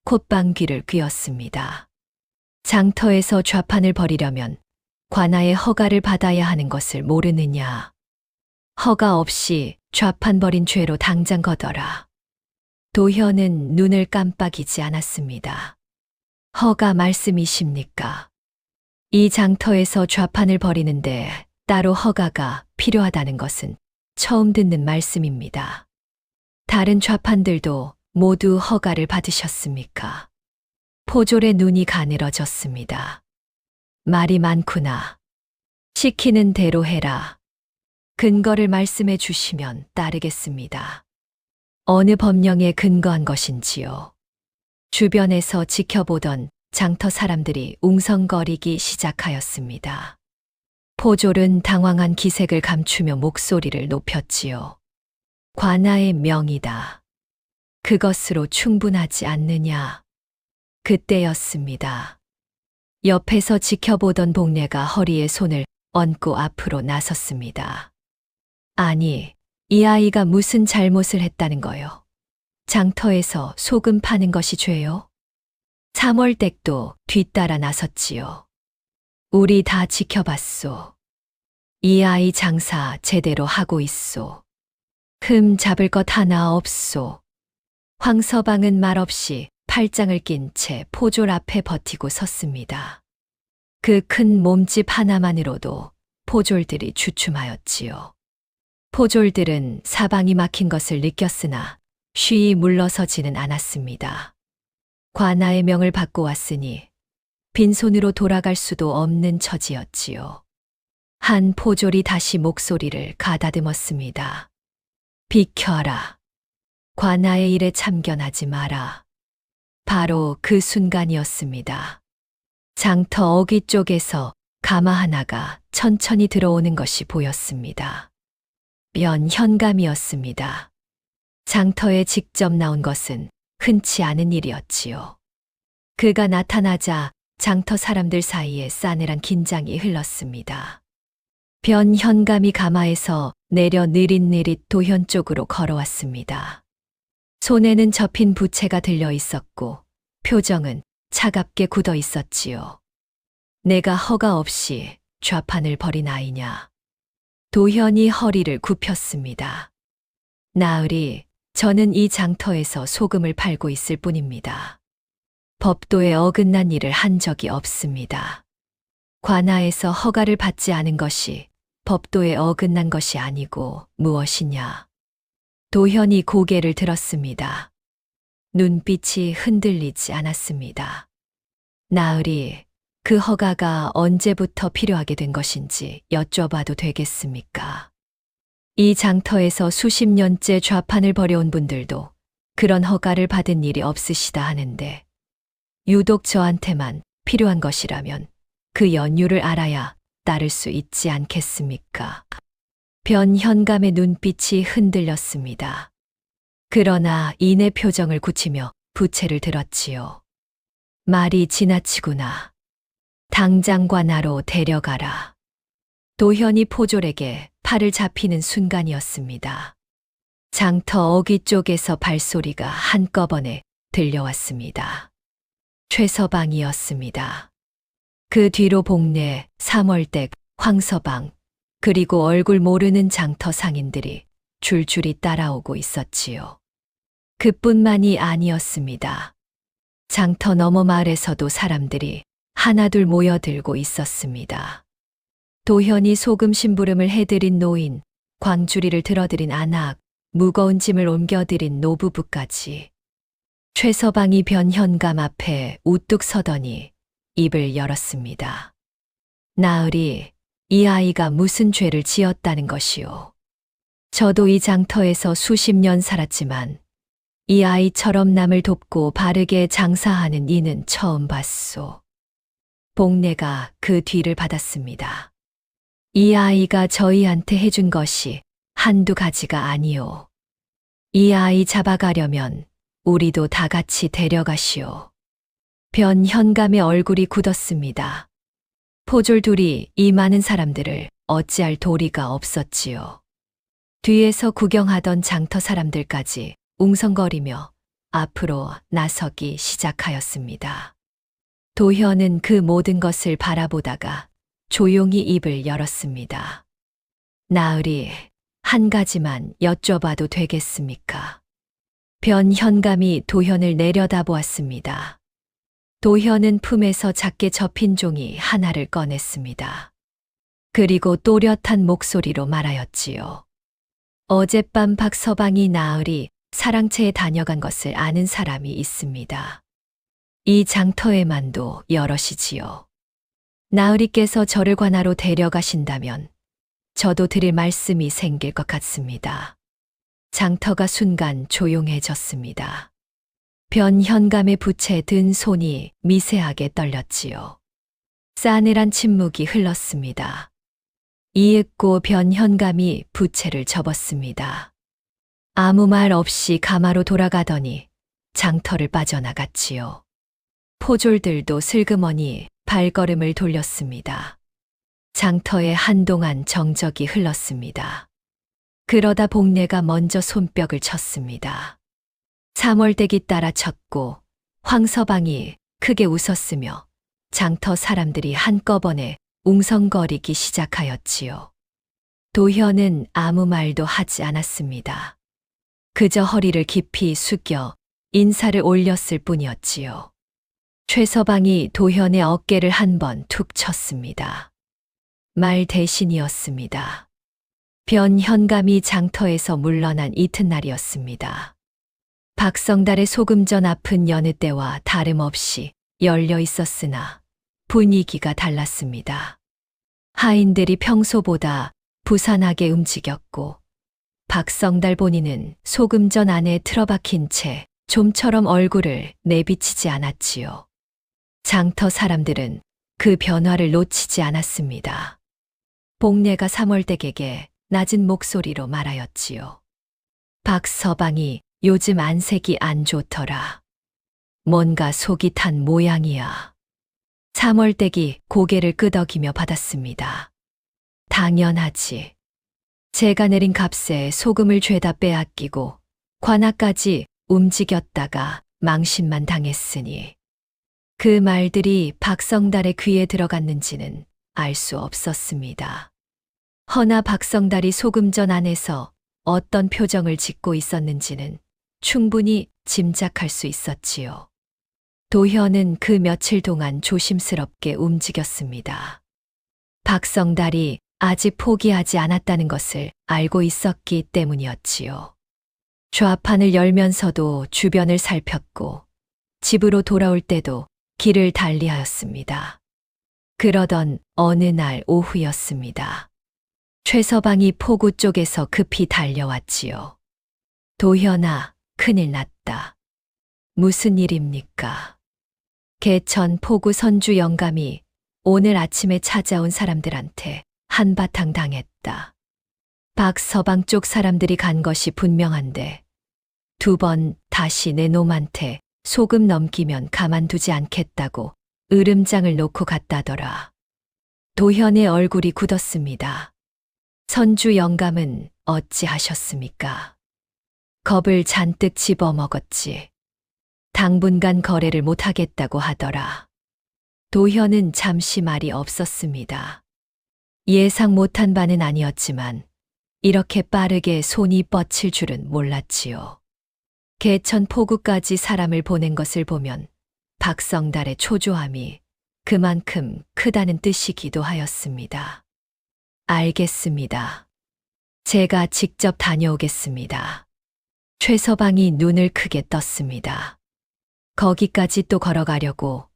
콧방귀를 뀌었습니다. 장터에서 좌판을 벌이려면 관아의 허가를 받아야 하는 것을 모르느냐? 허가 없이 좌판 벌인 죄로 당장 거둬라. 도현은 눈을 깜빡이지 않았습니다. 허가 말씀이십니까? 이 장터에서 좌판을 벌이는데 따로 허가가 필요하다는 것은 처음 듣는 말씀입니다. 다른 좌판들도 모두 허가를 받으셨습니까? 포졸의 눈이 가늘어졌습니다. 말이 많구나. 시키는 대로 해라. 근거를 말씀해 주시면 따르겠습니다. 어느 법령에 근거한 것인지요? 주변에서 지켜보던 장터 사람들이 웅성거리기 시작하였습니다. 포졸은 당황한 기색을 감추며 목소리를 높였지요. 관아의 명이다. 그것으로 충분하지 않느냐? 그때였습니다. 옆에서 지켜보던 복례가 허리에 손을 얹고 앞으로 나섰습니다. 아니, 이 아이가 무슨 잘못을 했다는 거요? 장터에서 소금 파는 것이 죄요? 3월댁도 뒤따라 나섰지요. 우리 다 지켜봤소. 이 아이 장사 제대로 하고 있소. 흠 잡을 것 하나 없소. 황서방은 말없이 팔짱을 낀 채 포졸 앞에 버티고 섰습니다. 그 큰 몸집 하나만으로도 포졸들이 주춤하였지요. 포졸들은 사방이 막힌 것을 느꼈으나 쉬이 물러서지는 않았습니다. 관아의 명을 받고 왔으니 빈손으로 돌아갈 수도 없는 처지였지요. 한 포졸이 다시 목소리를 가다듬었습니다. 비켜라. 관아의 일에 참견하지 마라. 바로 그 순간이었습니다. 장터 어귀 쪽에서 가마 하나가 천천히 들어오는 것이 보였습니다. 면 현감이었습니다. 장터에 직접 나온 것은 흔치 않은 일이었지요. 그가 나타나자 장터 사람들 사이에 싸늘한 긴장이 흘렀습니다. 변 현감이 가마에서 내려 느릿느릿 도현 쪽으로 걸어왔습니다. 손에는 접힌 부채가 들려 있었고 표정은 차갑게 굳어 있었지요. 내가 허가 없이 좌판을 벌인 아이냐? 도현이 허리를 굽혔습니다. 나으리, 저는 이 장터에서 소금을 팔고 있을 뿐입니다. 법도에 어긋난 일을 한 적이 없습니다. 관아에서 허가를 받지 않은 것이 법도에 어긋난 것이 아니고 무엇이냐? 도현이 고개를 들었습니다. 눈빛이 흔들리지 않았습니다. 나으리, 그 허가가 언제부터 필요하게 된 것인지 여쭤봐도 되겠습니까? 이 장터에서 수십 년째 좌판을 벌여온 분들도 그런 허가를 받은 일이 없으시다 하는데 유독 저한테만 필요한 것이라면 그 연유를 알아야 따를 수 있지 않겠습니까? 변 현감의 눈빛이 흔들렸습니다. 그러나 이내 표정을 굳히며 부채를 들었지요. 말이 지나치구나. 당장 관아로 데려가라. 도현이 포졸에게 팔을 잡히는 순간이었습니다. 장터 어귀 쪽에서 발소리가 한꺼번에 들려왔습니다. 최서방이었습니다. 그 뒤로 복례, 3월댁, 황서방, 그리고 얼굴 모르는 장터 상인들이 줄줄이 따라오고 있었지요. 그뿐만이 아니었습니다. 장터 너머 마을에서도 사람들이 하나둘 모여들고 있었습니다. 도현이 소금 심부름을 해드린 노인, 광주리를 들어드린 안악, 무거운 짐을 옮겨드린 노부부까지. 최서방이 변 현감 앞에 우뚝 서더니 입을 열었습니다. 나으리, 이 아이가 무슨 죄를 지었다는 것이오. 저도 이 장터에서 수십 년 살았지만 이 아이처럼 남을 돕고 바르게 장사하는 이는 처음 봤소. 복례가 그 뒤를 받았습니다. 이 아이가 저희한테 해준 것이 한두 가지가 아니오. 이 아이 잡아가려면 우리도 다 같이 데려가시오. 변현감의 얼굴이 굳었습니다. 포졸 둘이 이 많은 사람들을 어찌할 도리가 없었지요. 뒤에서 구경하던 장터 사람들까지 웅성거리며 앞으로 나서기 시작하였습니다. 도현은 그 모든 것을 바라보다가 조용히 입을 열었습니다. 나으리, 한 가지만 여쭤봐도 되겠습니까? 변현감이 도현을 내려다보았습니다. 도현은 품에서 작게 접힌 종이 하나를 꺼냈습니다. 그리고 또렷한 목소리로 말하였지요. 어젯밤 박서방이 나으리 사랑채에 다녀간 것을 아는 사람이 있습니다. 이 장터에만도 여럿이지요. 나으리께서 저를 관하로 데려가신다면 저도 드릴 말씀이 생길 것 같습니다. 장터가 순간 조용해졌습니다. 변현감의 부채 든 손이 미세하게 떨렸지요. 싸늘한 침묵이 흘렀습니다. 이윽고 변현감이 부채를 접었습니다. 아무 말 없이 가마로 돌아가더니 장터를 빠져나갔지요. 포졸들도 슬그머니 발걸음을 돌렸습니다. 장터에 한동안 정적이 흘렀습니다. 그러다 복례가 먼저 손뼉을 쳤습니다. 3월댁이 따라 쳤고 황서방이 크게 웃었으며 장터 사람들이 한꺼번에 웅성거리기 시작하였지요. 도현은 아무 말도 하지 않았습니다. 그저 허리를 깊이 숙여 인사를 올렸을 뿐이었지요. 최서방이 도현의 어깨를 한 번 툭 쳤습니다. 말 대신이었습니다. 변현감이 장터에서 물러난 이튿날이었습니다. 박성달의 소금전 앞은 여느 때와 다름없이 열려 있었으나 분위기가 달랐습니다. 하인들이 평소보다 부산하게 움직였고 박성달 본인은 소금전 안에 틀어박힌 채 좀처럼 얼굴을 내비치지 않았지요. 장터 사람들은 그 변화를 놓치지 않았습니다. 복례가 3월댁에게 낮은 목소리로 말하였지요. 박서방이 요즘 안색이 안 좋더라. 뭔가 속이 탄 모양이야. 3월댁이 고개를 끄덕이며 받았습니다. 당연하지. 제가 내린 값에 소금을 죄다 빼앗기고 관아까지 움직였다가 망신만 당했으니 그 말들이 박성달의 귀에 들어갔는지는 알 수 없었습니다. 허나 박성달이 소금전 안에서 어떤 표정을 짓고 있었는지는 충분히 짐작할 수 있었지요. 도현은 그 며칠 동안 조심스럽게 움직였습니다. 박성달이 아직 포기하지 않았다는 것을 알고 있었기 때문이었지요. 좌판을 열면서도 주변을 살폈고 집으로 돌아올 때도 길을 달리하였습니다. 그러던 어느 날 오후였습니다. 최서방이 포구 쪽에서 급히 달려왔지요. 도현아, 큰일 났다. 무슨 일입니까? 개천 포구 선주 영감이 오늘 아침에 찾아온 사람들한테 한바탕 당했다. 박서방 쪽 사람들이 간 것이 분명한데 2번 다시 내 놈한테 소금 넘기면 가만두지 않겠다고 으름장을 놓고 갔다더라. 도현의 얼굴이 굳었습니다. 선주 영감은 어찌하셨습니까? 겁을 잔뜩 집어먹었지. 당분간 거래를 못하겠다고 하더라. 도현은 잠시 말이 없었습니다. 예상 못한 바는 아니었지만 이렇게 빠르게 손이 뻗칠 줄은 몰랐지요. 개천 포구까지 사람을 보낸 것을 보면 박성달의 초조함이 그만큼 크다는 뜻이기도 하였습니다. 알겠습니다. 제가 직접 다녀오겠습니다. 최서방이 눈을 크게 떴습니다. 거기까지 또 걸어가려고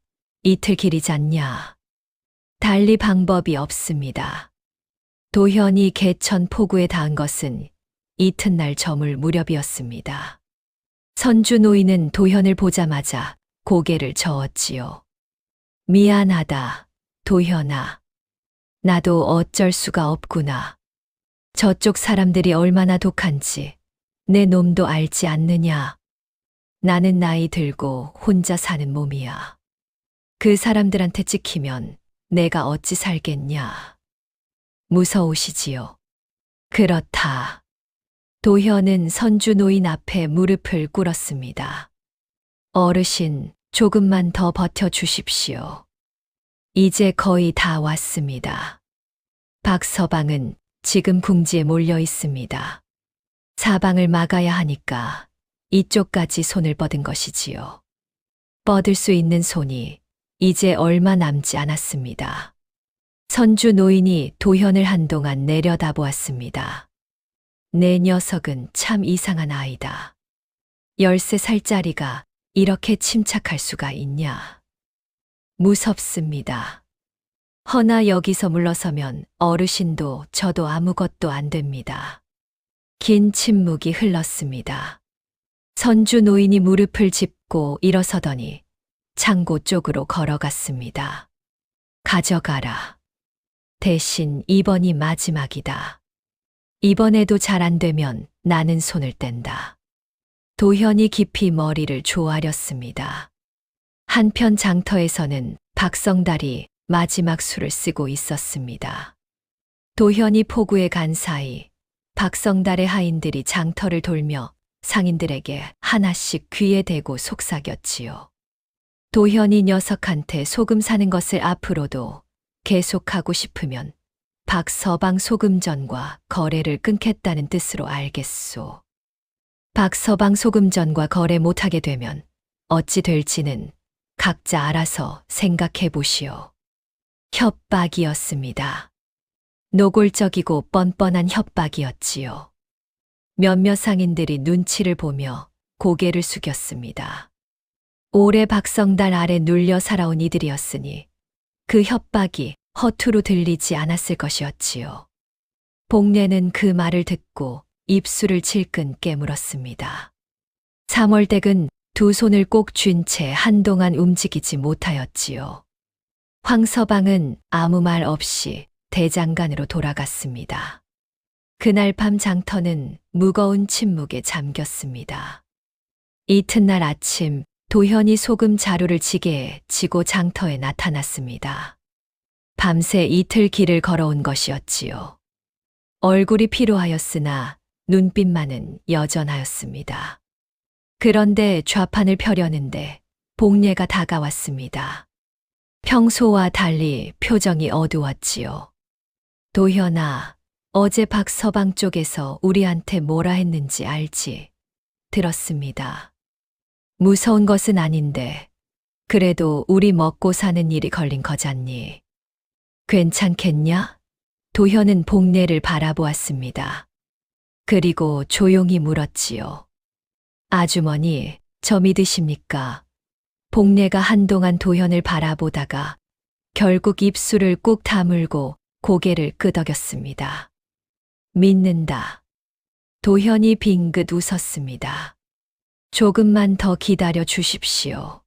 이틀 길이잖냐. 달리 방법이 없습니다. 도현이 개천 포구에 닿은 것은 이튿날 저물 무렵이었습니다. 선주 노인은 도현을 보자마자 고개를 저었지요. 미안하다, 도현아. 나도 어쩔 수가 없구나. 저쪽 사람들이 얼마나 독한지 내 놈도 알지 않느냐? 나는 나이 들고 혼자 사는 몸이야. 그 사람들한테 찍히면 내가 어찌 살겠냐? 무서우시지요? 그렇다. 도현은 선주 노인 앞에 무릎을 꿇었습니다. 어르신, 조금만 더 버텨 주십시오. 이제 거의 다 왔습니다. 박서방은 지금 궁지에 몰려 있습니다. 사방을 막아야 하니까 이쪽까지 손을 뻗은 것이지요. 뻗을 수 있는 손이 이제 얼마 남지 않았습니다. 선주 노인이 도현을 한동안 내려다보았습니다. 내 녀석은 참 이상한 아이다. 13살짜리가 이렇게 침착할 수가 있냐. 무섭습니다. 허나 여기서 물러서면 어르신도 저도 아무것도 안 됩니다. 긴 침묵이 흘렀습니다. 선주 노인이 무릎을 짚고 일어서더니 창고 쪽으로 걸어갔습니다. 가져가라. 대신 이번이 마지막이다. 이번에도 잘 안 되면 나는 손을 뗀다. 도현이 깊이 머리를 조아렸습니다. 한편 장터에서는 박성달이 마지막 수를 쓰고 있었습니다. 도현이 포구에 간 사이 박성달의 하인들이 장터를 돌며 상인들에게 하나씩 귀에 대고 속삭였지요. 도현이 녀석한테 소금 사는 것을 앞으로도 계속하고 싶으면 박서방 소금전과 거래를 끊겠다는 뜻으로 알겠소. 박서방 소금전과 거래 못하게 되면 어찌 될지는 각자 알아서 생각해 보시오. 협박이었습니다. 노골적이고 뻔뻔한 협박이었지요. 몇몇 상인들이 눈치를 보며 고개를 숙였습니다. 오래 박성달 아래 눌려 살아온 이들이었으니 그 협박이 허투루 들리지 않았을 것이었지요. 복례는 그 말을 듣고 입술을 질끈 깨물었습니다. 3월댁은 두 손을 꼭 쥔 채 한동안 움직이지 못하였지요. 황서방은 아무 말 없이 대장간으로 돌아갔습니다. 그날 밤 장터는 무거운 침묵에 잠겼습니다. 이튿날 아침 도현이 소금 자루를 지게에 지고 장터에 나타났습니다. 밤새 이틀 길을 걸어온 것이었지요. 얼굴이 피로하였으나 눈빛만은 여전하였습니다. 그런데 좌판을 펴려는데 복례가 다가왔습니다. 평소와 달리 표정이 어두웠지요. 도현아, 어제 박서방 쪽에서 우리한테 뭐라 했는지 알지? 들었습니다. 무서운 것은 아닌데 그래도 우리 먹고 사는 일이 걸린 거잖니. 괜찮겠냐? 도현은 복례를 바라보았습니다. 그리고 조용히 물었지요. 아주머니, 저 믿으십니까? 복례가 한동안 도현을 바라보다가 결국 입술을 꾹 다물고 고개를 끄덕였습니다. 믿는다. 도현이 빙긋 웃었습니다. 조금만 더 기다려 주십시오.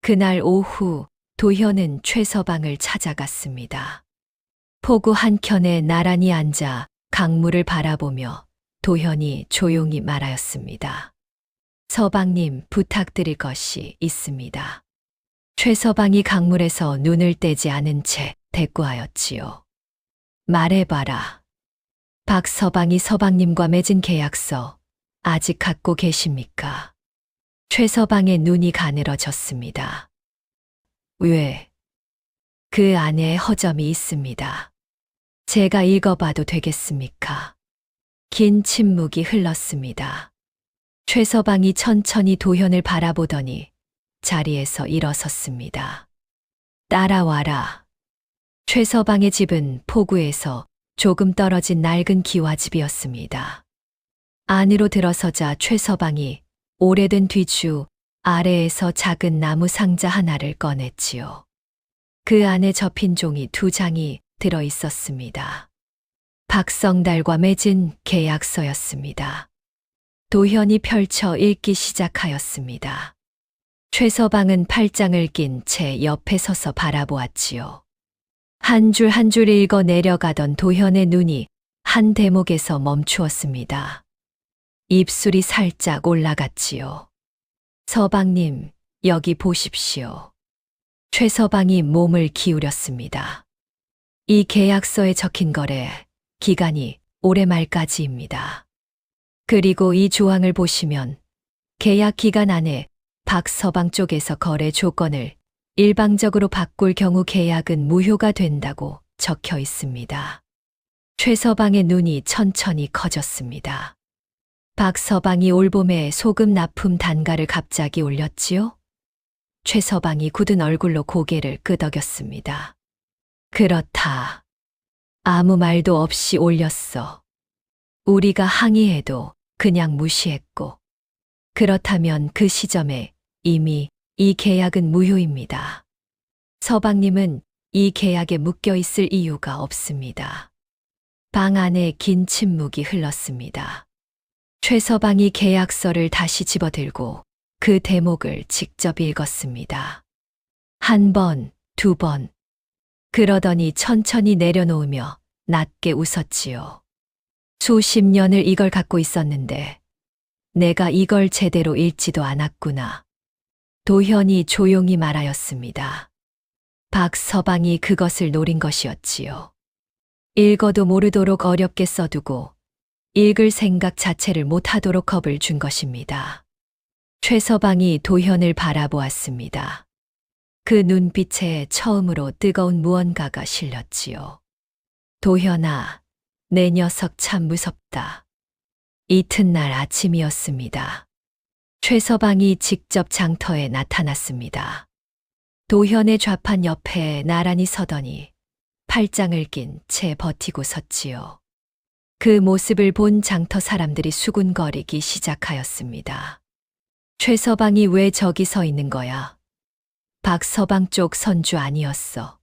그날 오후 도현은 최서방을 찾아갔습니다. 포구 한켠에 나란히 앉아 강물을 바라보며 도현이 조용히 말하였습니다. 서방님, 부탁드릴 것이 있습니다. 최서방이 강물에서 눈을 떼지 않은 채 대꾸하였지요. 말해봐라. 박서방이 서방님과 맺은 계약서 아직 갖고 계십니까? 최서방의 눈이 가늘어졌습니다. 왜? 그 안에 허점이 있습니다. 제가 읽어봐도 되겠습니까? 긴 침묵이 흘렀습니다. 최서방이 천천히 도현을 바라보더니 자리에서 일어섰습니다. 따라와라. 최서방의 집은 포구에서 조금 떨어진 낡은 기와집이었습니다. 안으로 들어서자 최서방이 오래된 뒤주 아래에서 작은 나무 상자 하나를 꺼냈지요. 그 안에 접힌 종이 2장이 들어 있었습니다. 박성달과 맺은 계약서였습니다. 도현이 펼쳐 읽기 시작하였습니다. 최서방은 팔짱을 낀 채 옆에 서서 바라보았지요. 한 줄 한 줄 읽어 내려가던 도현의 눈이 한 대목에서 멈추었습니다. 입술이 살짝 올라갔지요. 서방님, 여기 보십시오. 최서방이 몸을 기울였습니다. 이 계약서에 적힌 거래 기간이 올해 말까지입니다. 그리고 이 조항을 보시면 계약 기간 안에 박서방 쪽에서 거래 조건을 일방적으로 바꿀 경우 계약은 무효가 된다고 적혀 있습니다. 최서방의 눈이 천천히 커졌습니다. 박서방이 올봄에 소금 납품 단가를 갑자기 올렸지요? 최서방이 굳은 얼굴로 고개를 끄덕였습니다. 그렇다. 아무 말도 없이 올렸어. 우리가 항의해도 그냥 무시했고. 그렇다면 그 시점에 이미 이 계약은 무효입니다. 서방님은 이 계약에 묶여 있을 이유가 없습니다. 방 안에 긴 침묵이 흘렀습니다. 최서방이 계약서를 다시 집어들고 그 대목을 직접 읽었습니다. 한 번, 두 번. 그러더니 천천히 내려놓으며 낮게 웃었지요. 수십 년을 이걸 갖고 있었는데 내가 이걸 제대로 읽지도 않았구나. 도현이 조용히 말하였습니다. 박서방이 그것을 노린 것이었지요. 읽어도 모르도록 어렵게 써두고 읽을 생각 자체를 못하도록 겁을 준 것입니다. 최서방이 도현을 바라보았습니다. 그 눈빛에 처음으로 뜨거운 무언가가 실렸지요. 도현아, 내 녀석 참 무섭다. 이튿날 아침이었습니다. 최서방이 직접 장터에 나타났습니다. 도현의 좌판 옆에 나란히 서더니 팔짱을 낀 채 버티고 섰지요. 그 모습을 본 장터 사람들이 수군거리기 시작하였습니다. 최서방이 왜 저기 서 있는 거야? 박서방 쪽 선주 아니었어.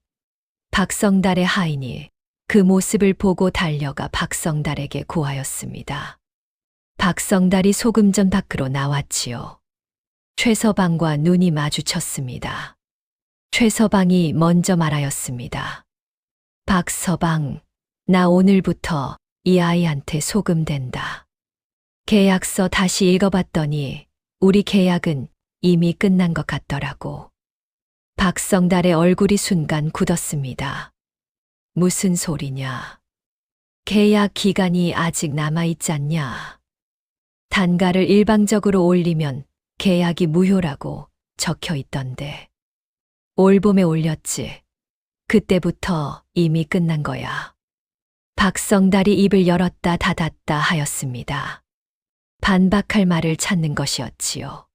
박성달의 하인이 그 모습을 보고 달려가 박성달에게 고하였습니다. 박성달이 소금전 밖으로 나왔지요. 최서방과 눈이 마주쳤습니다. 최서방이 먼저 말하였습니다. 박서방, 나 오늘부터 이 아이한테 소금 된다. 계약서 다시 읽어봤더니 우리 계약은 이미 끝난 것 같더라고. 박성달의 얼굴이 순간 굳었습니다. 무슨 소리냐? 계약 기간이 아직 남아있지 않냐? 단가를 일방적으로 올리면 계약이 무효라고 적혀 있던데. 올봄에 올렸지. 그때부터 이미 끝난 거야. 박성달이 입을 열었다 닫았다 하였습니다. 반박할 말을 찾는 것이었지요.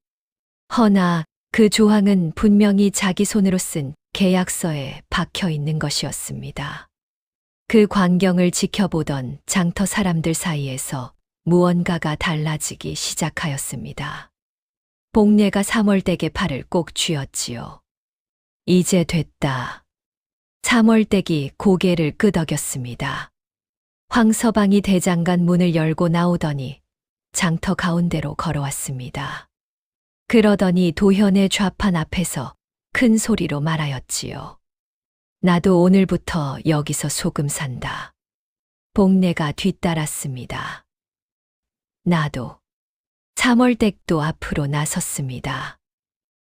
허나 그 조항은 분명히 자기 손으로 쓴 계약서에 박혀 있는 것이었습니다. 그 광경을 지켜보던 장터 사람들 사이에서 무언가가 달라지기 시작하였습니다. 복례가 삼월댁의 팔을 꼭 쥐었지요. 이제 됐다. 삼월댁이 고개를 끄덕였습니다. 황서방이 대장간 문을 열고 나오더니 장터 가운데로 걸어왔습니다. 그러더니 도현의 좌판 앞에서 큰 소리로 말하였지요. 나도 오늘부터 여기서 소금 산다. 복례가 뒤따랐습니다. 나도. 삼월댁도 앞으로 나섰습니다.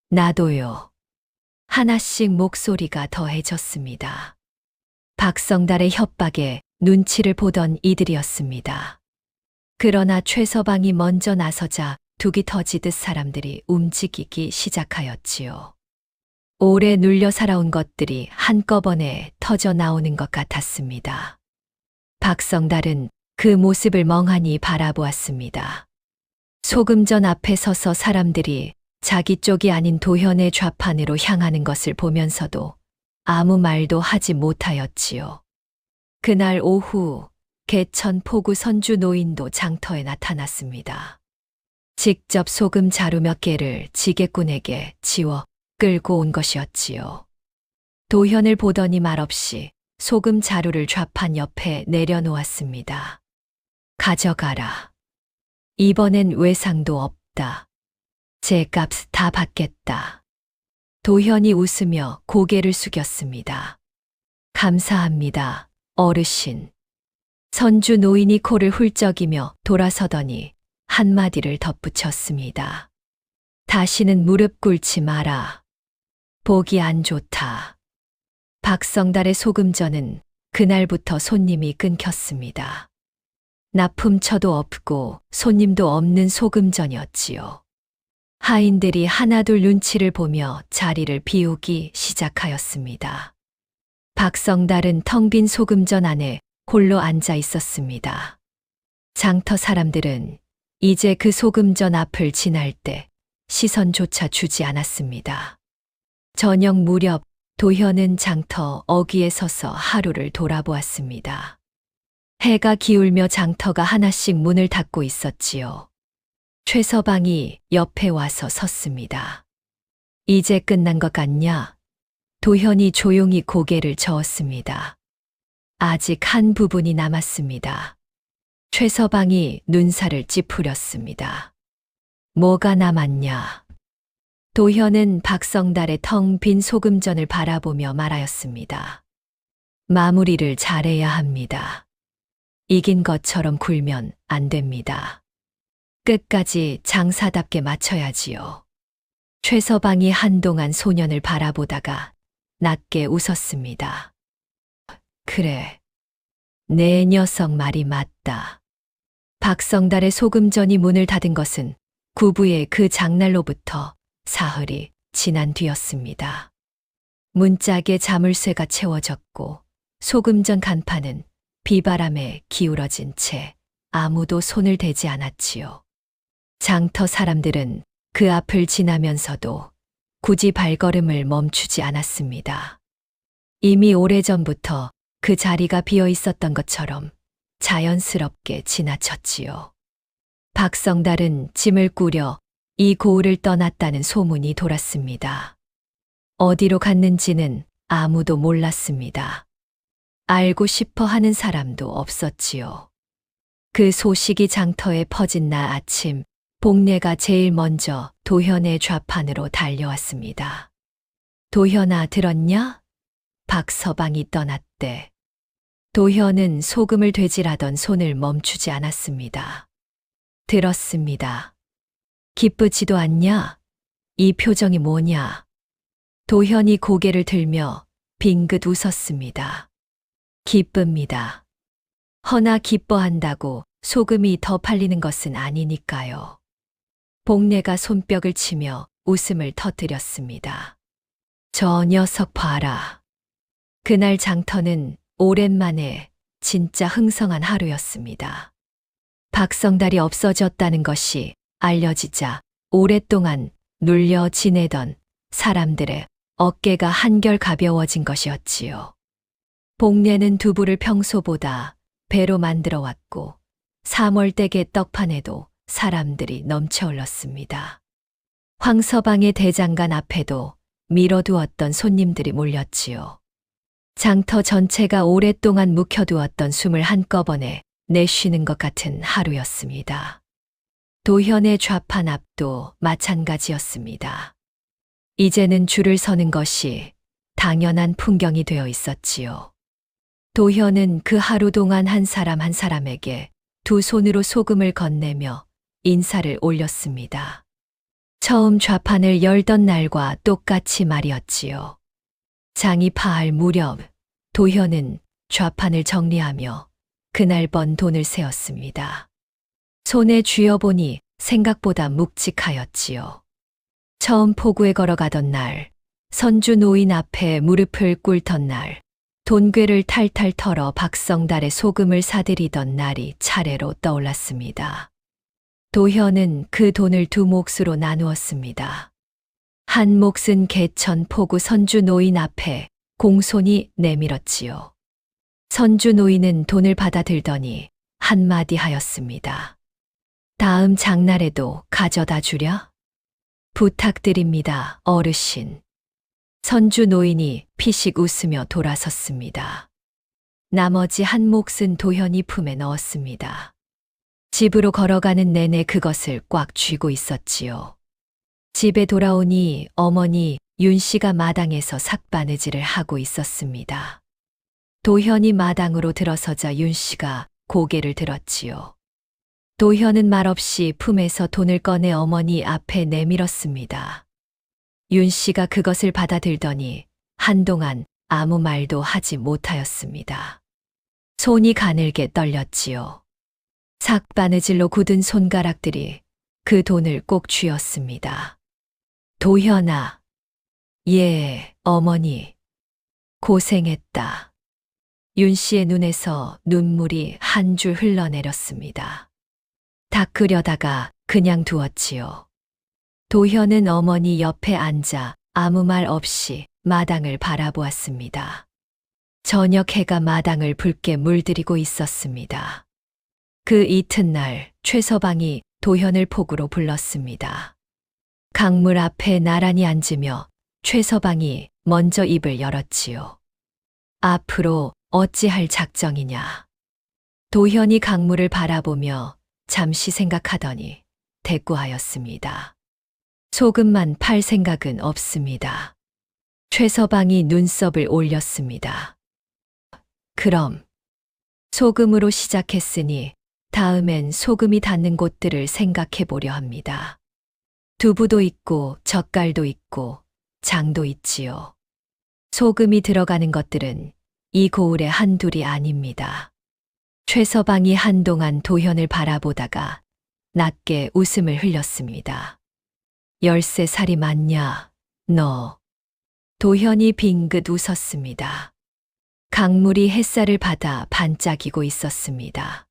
나도요. 하나씩 목소리가 더해졌습니다. 박성달의 협박에 눈치를 보던 이들이었습니다. 그러나 최서방이 먼저 나서자 둑이 터지듯 사람들이 움직이기 시작하였지요. 오래 눌려 살아온 것들이 한꺼번에 터져 나오는 것 같았습니다. 박성달은 그 모습을 멍하니 바라보았습니다. 소금전 앞에 서서 사람들이 자기 쪽이 아닌 도현의 좌판으로 향하는 것을 보면서도 아무 말도 하지 못하였지요. 그날 오후 개천 포구 선주 노인도 장터에 나타났습니다. 직접 소금 자루 몇 개를 지게꾼에게 지워 끌고 온 것이었지요. 도현을 보더니 말없이 소금 자루를 좌판 옆에 내려놓았습니다. 가져가라. 이번엔 외상도 없다. 제 값 다 받겠다. 도현이 웃으며 고개를 숙였습니다. 감사합니다, 어르신. 선주 노인이 코를 훌쩍이며 돌아서더니 한마디를 덧붙였습니다. 다시는 무릎 꿇지 마라. 보기 안 좋다. 박성달의 소금전은 그날부터 손님이 끊겼습니다. 납품처도 없고 손님도 없는 소금전이었지요. 하인들이 하나둘 눈치를 보며 자리를 비우기 시작하였습니다. 박성달은 텅 빈 소금전 안에 홀로 앉아 있었습니다. 장터 사람들은 이제 그 소금전 앞을 지날 때 시선조차 주지 않았습니다. 저녁 무렵 도현은 장터 어귀에 서서 하루를 돌아보았습니다. 해가 기울며 장터가 하나씩 문을 닫고 있었지요. 최서방이 옆에 와서 섰습니다. 이제 끝난 것 같냐? 도현이 조용히 고개를 저었습니다. 아직 한 부분이 남았습니다. 최서방이 눈살을 찌푸렸습니다. 뭐가 남았냐? 도현은 박성달의 텅 빈 소금전을 바라보며 말하였습니다. 마무리를 잘해야 합니다. 이긴 것처럼 굴면 안 됩니다. 끝까지 장사답게 마쳐야지요. 최서방이 한동안 소년을 바라보다가 낮게 웃었습니다. 그래, 내 녀석 말이 맞다. 박성달의 소금전이 문을 닫은 것은 구부의 그 장날로부터 사흘이 지난 뒤였습니다. 문짝에 자물쇠가 채워졌고 소금전 간판은 비바람에 기울어진 채 아무도 손을 대지 않았지요. 장터 사람들은 그 앞을 지나면서도 굳이 발걸음을 멈추지 않았습니다. 이미 오래전부터 그 자리가 비어 있었던 것처럼 자연스럽게 지나쳤지요. 박성달은 짐을 꾸려 이 고을을 떠났다는 소문이 돌았습니다. 어디로 갔는지는 아무도 몰랐습니다. 알고 싶어 하는 사람도 없었지요. 그 소식이 장터에 퍼진 날 아침, 복례가 제일 먼저 도현의 좌판으로 달려왔습니다. 도현아, 들었냐? 박서방이 떠났대. 도현은 소금을 되질하던 손을 멈추지 않았습니다. 들었습니다. 기쁘지도 않냐? 이 표정이 뭐냐? 도현이 고개를 들며 빙긋 웃었습니다. 기쁩니다. 허나 기뻐한다고 소금이 더 팔리는 것은 아니니까요. 복례가 손뼉을 치며 웃음을 터뜨렸습니다. 저 녀석 봐라. 그날 장터는 오랜만에 진짜 흥성한 하루였습니다. 박성달이 없어졌다는 것이 알려지자 오랫동안 눌려 지내던 사람들의 어깨가 한결 가벼워진 것이었지요. 복례는 두부를 평소보다 배로 만들어 왔고 3월댁의 떡판에도 사람들이 넘쳐 흘렀습니다. 황서방의 대장간 앞에도 미뤄두었던 손님들이 몰렸지요. 장터 전체가 오랫동안 묵혀두었던 숨을 한꺼번에 내쉬는 것 같은 하루였습니다. 도현의 좌판 앞도 마찬가지였습니다. 이제는 줄을 서는 것이 당연한 풍경이 되어 있었지요. 도현은 그 하루 동안 한 사람 한 사람에게 두 손으로 소금을 건네며 인사를 올렸습니다. 처음 좌판을 열던 날과 똑같이 말이었지요. 장이 파할 무렵 도현은 좌판을 정리하며 그날 번 돈을 세었습니다. 손에 쥐어보니 생각보다 묵직하였지요. 처음 포구에 걸어가던 날, 선주 노인 앞에 무릎을 꿇던 날, 돈괴를 탈탈 털어 박성달의 소금을 사들이던 날이 차례로 떠올랐습니다. 도현은 그 돈을 두 몫으로 나누었습니다. 한 몫은 개천 포구 선주 노인 앞에 공손히 내밀었지요. 선주 노인은 돈을 받아들더니 한마디 하였습니다. 다음 장날에도 가져다 주랴? 부탁드립니다, 어르신. 선주 노인이 피식 웃으며 돌아섰습니다. 나머지 한 몫은 도현이 품에 넣었습니다. 집으로 걸어가는 내내 그것을 꽉 쥐고 있었지요. 집에 돌아오니 어머니 윤 씨가 마당에서 삭바느질을 하고 있었습니다. 도현이 마당으로 들어서자 윤 씨가 고개를 들었지요. 도현은 말없이 품에서 돈을 꺼내 어머니 앞에 내밀었습니다. 윤 씨가 그것을 받아들더니 한동안 아무 말도 하지 못하였습니다. 손이 가늘게 떨렸지요. 삭바느질로 굳은 손가락들이 그 돈을 꼭 쥐었습니다. 도현아. 예, 어머니. 고생했다. 윤 씨의 눈에서 눈물이 한 줄 흘러내렸습니다. 닦으려다가 그냥 두었지요. 도현은 어머니 옆에 앉아 아무 말 없이 마당을 바라보았습니다. 저녁 해가 마당을 붉게 물들이고 있었습니다. 그 이튿날 최서방이 도현을 폭우로 불렀습니다. 강물 앞에 나란히 앉으며 최서방이 먼저 입을 열었지요. 앞으로 어찌할 작정이냐. 도현이 강물을 바라보며 잠시 생각하더니 대꾸하였습니다. 소금만 팔 생각은 없습니다. 최서방이 눈썹을 올렸습니다. 그럼 소금으로 시작했으니 다음엔 소금이 닿는 곳들을 생각해 보려 합니다. 두부도 있고 젓갈도 있고 장도 있지요. 소금이 들어가는 것들은 이 고을에 한둘이 아닙니다. 최서방이 한동안 도현을 바라보다가 낮게 웃음을 흘렸습니다. 13살이 맞냐, 너. 도현이 빙긋 웃었습니다. 강물이 햇살을 받아 반짝이고 있었습니다.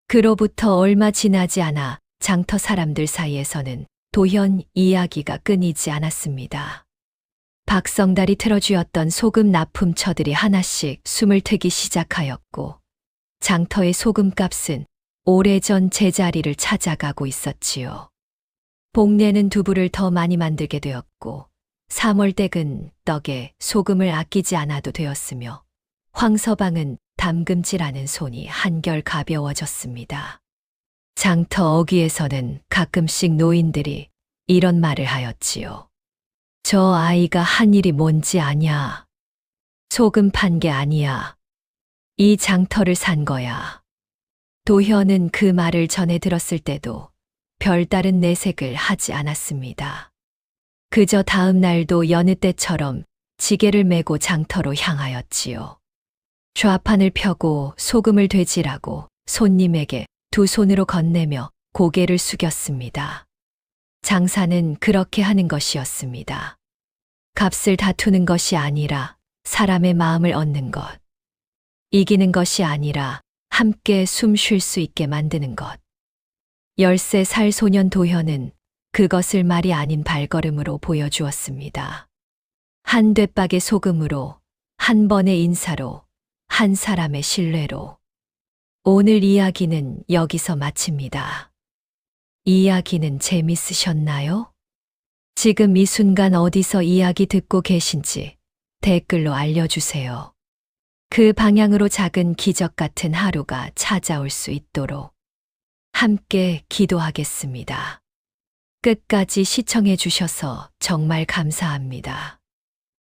그로부터 얼마 지나지 않아 장터 사람들 사이에서는 도현 이야기가 끊이지 않았습니다. 박성달이 틀어주었던 소금 납품처들이 하나씩 숨을 트기 시작하였고 장터의 소금값은 오래전 제자리를 찾아가고 있었지요. 복내는 두부를 더 많이 만들게 되었고 3월댁은 떡에 소금을 아끼지 않아도 되었으며 황서방은 담금질하는 손이 한결 가벼워졌습니다. 장터 어귀에서는 가끔씩 노인들이 이런 말을 하였지요. 저 아이가 한 일이 뭔지 아냐. 소금 판 게 아니야. 이 장터를 산 거야. 도현은 그 말을 전해 들었을 때도 별다른 내색을 하지 않았습니다. 그저 다음 날도 여느 때처럼 지게를 메고 장터로 향하였지요. 좌판을 펴고 소금을 되지라고 손님에게 두 손으로 건네며 고개를 숙였습니다. 장사는 그렇게 하는 것이었습니다. 값을 다투는 것이 아니라 사람의 마음을 얻는 것. 이기는 것이 아니라 함께 숨 쉴 수 있게 만드는 것. 13살 소년 도현은 그것을 말이 아닌 발걸음으로 보여주었습니다. 한 되박의 소금으로, 한 번의 인사로, 한 사람의 신뢰로. 오늘 이야기는 여기서 마칩니다. 이야기는 재밌으셨나요? 지금 이 순간 어디서 이야기 듣고 계신지 댓글로 알려주세요. 그 방향으로 작은 기적 같은 하루가 찾아올 수 있도록 함께 기도하겠습니다. 끝까지 시청해 주셔서 정말 감사합니다.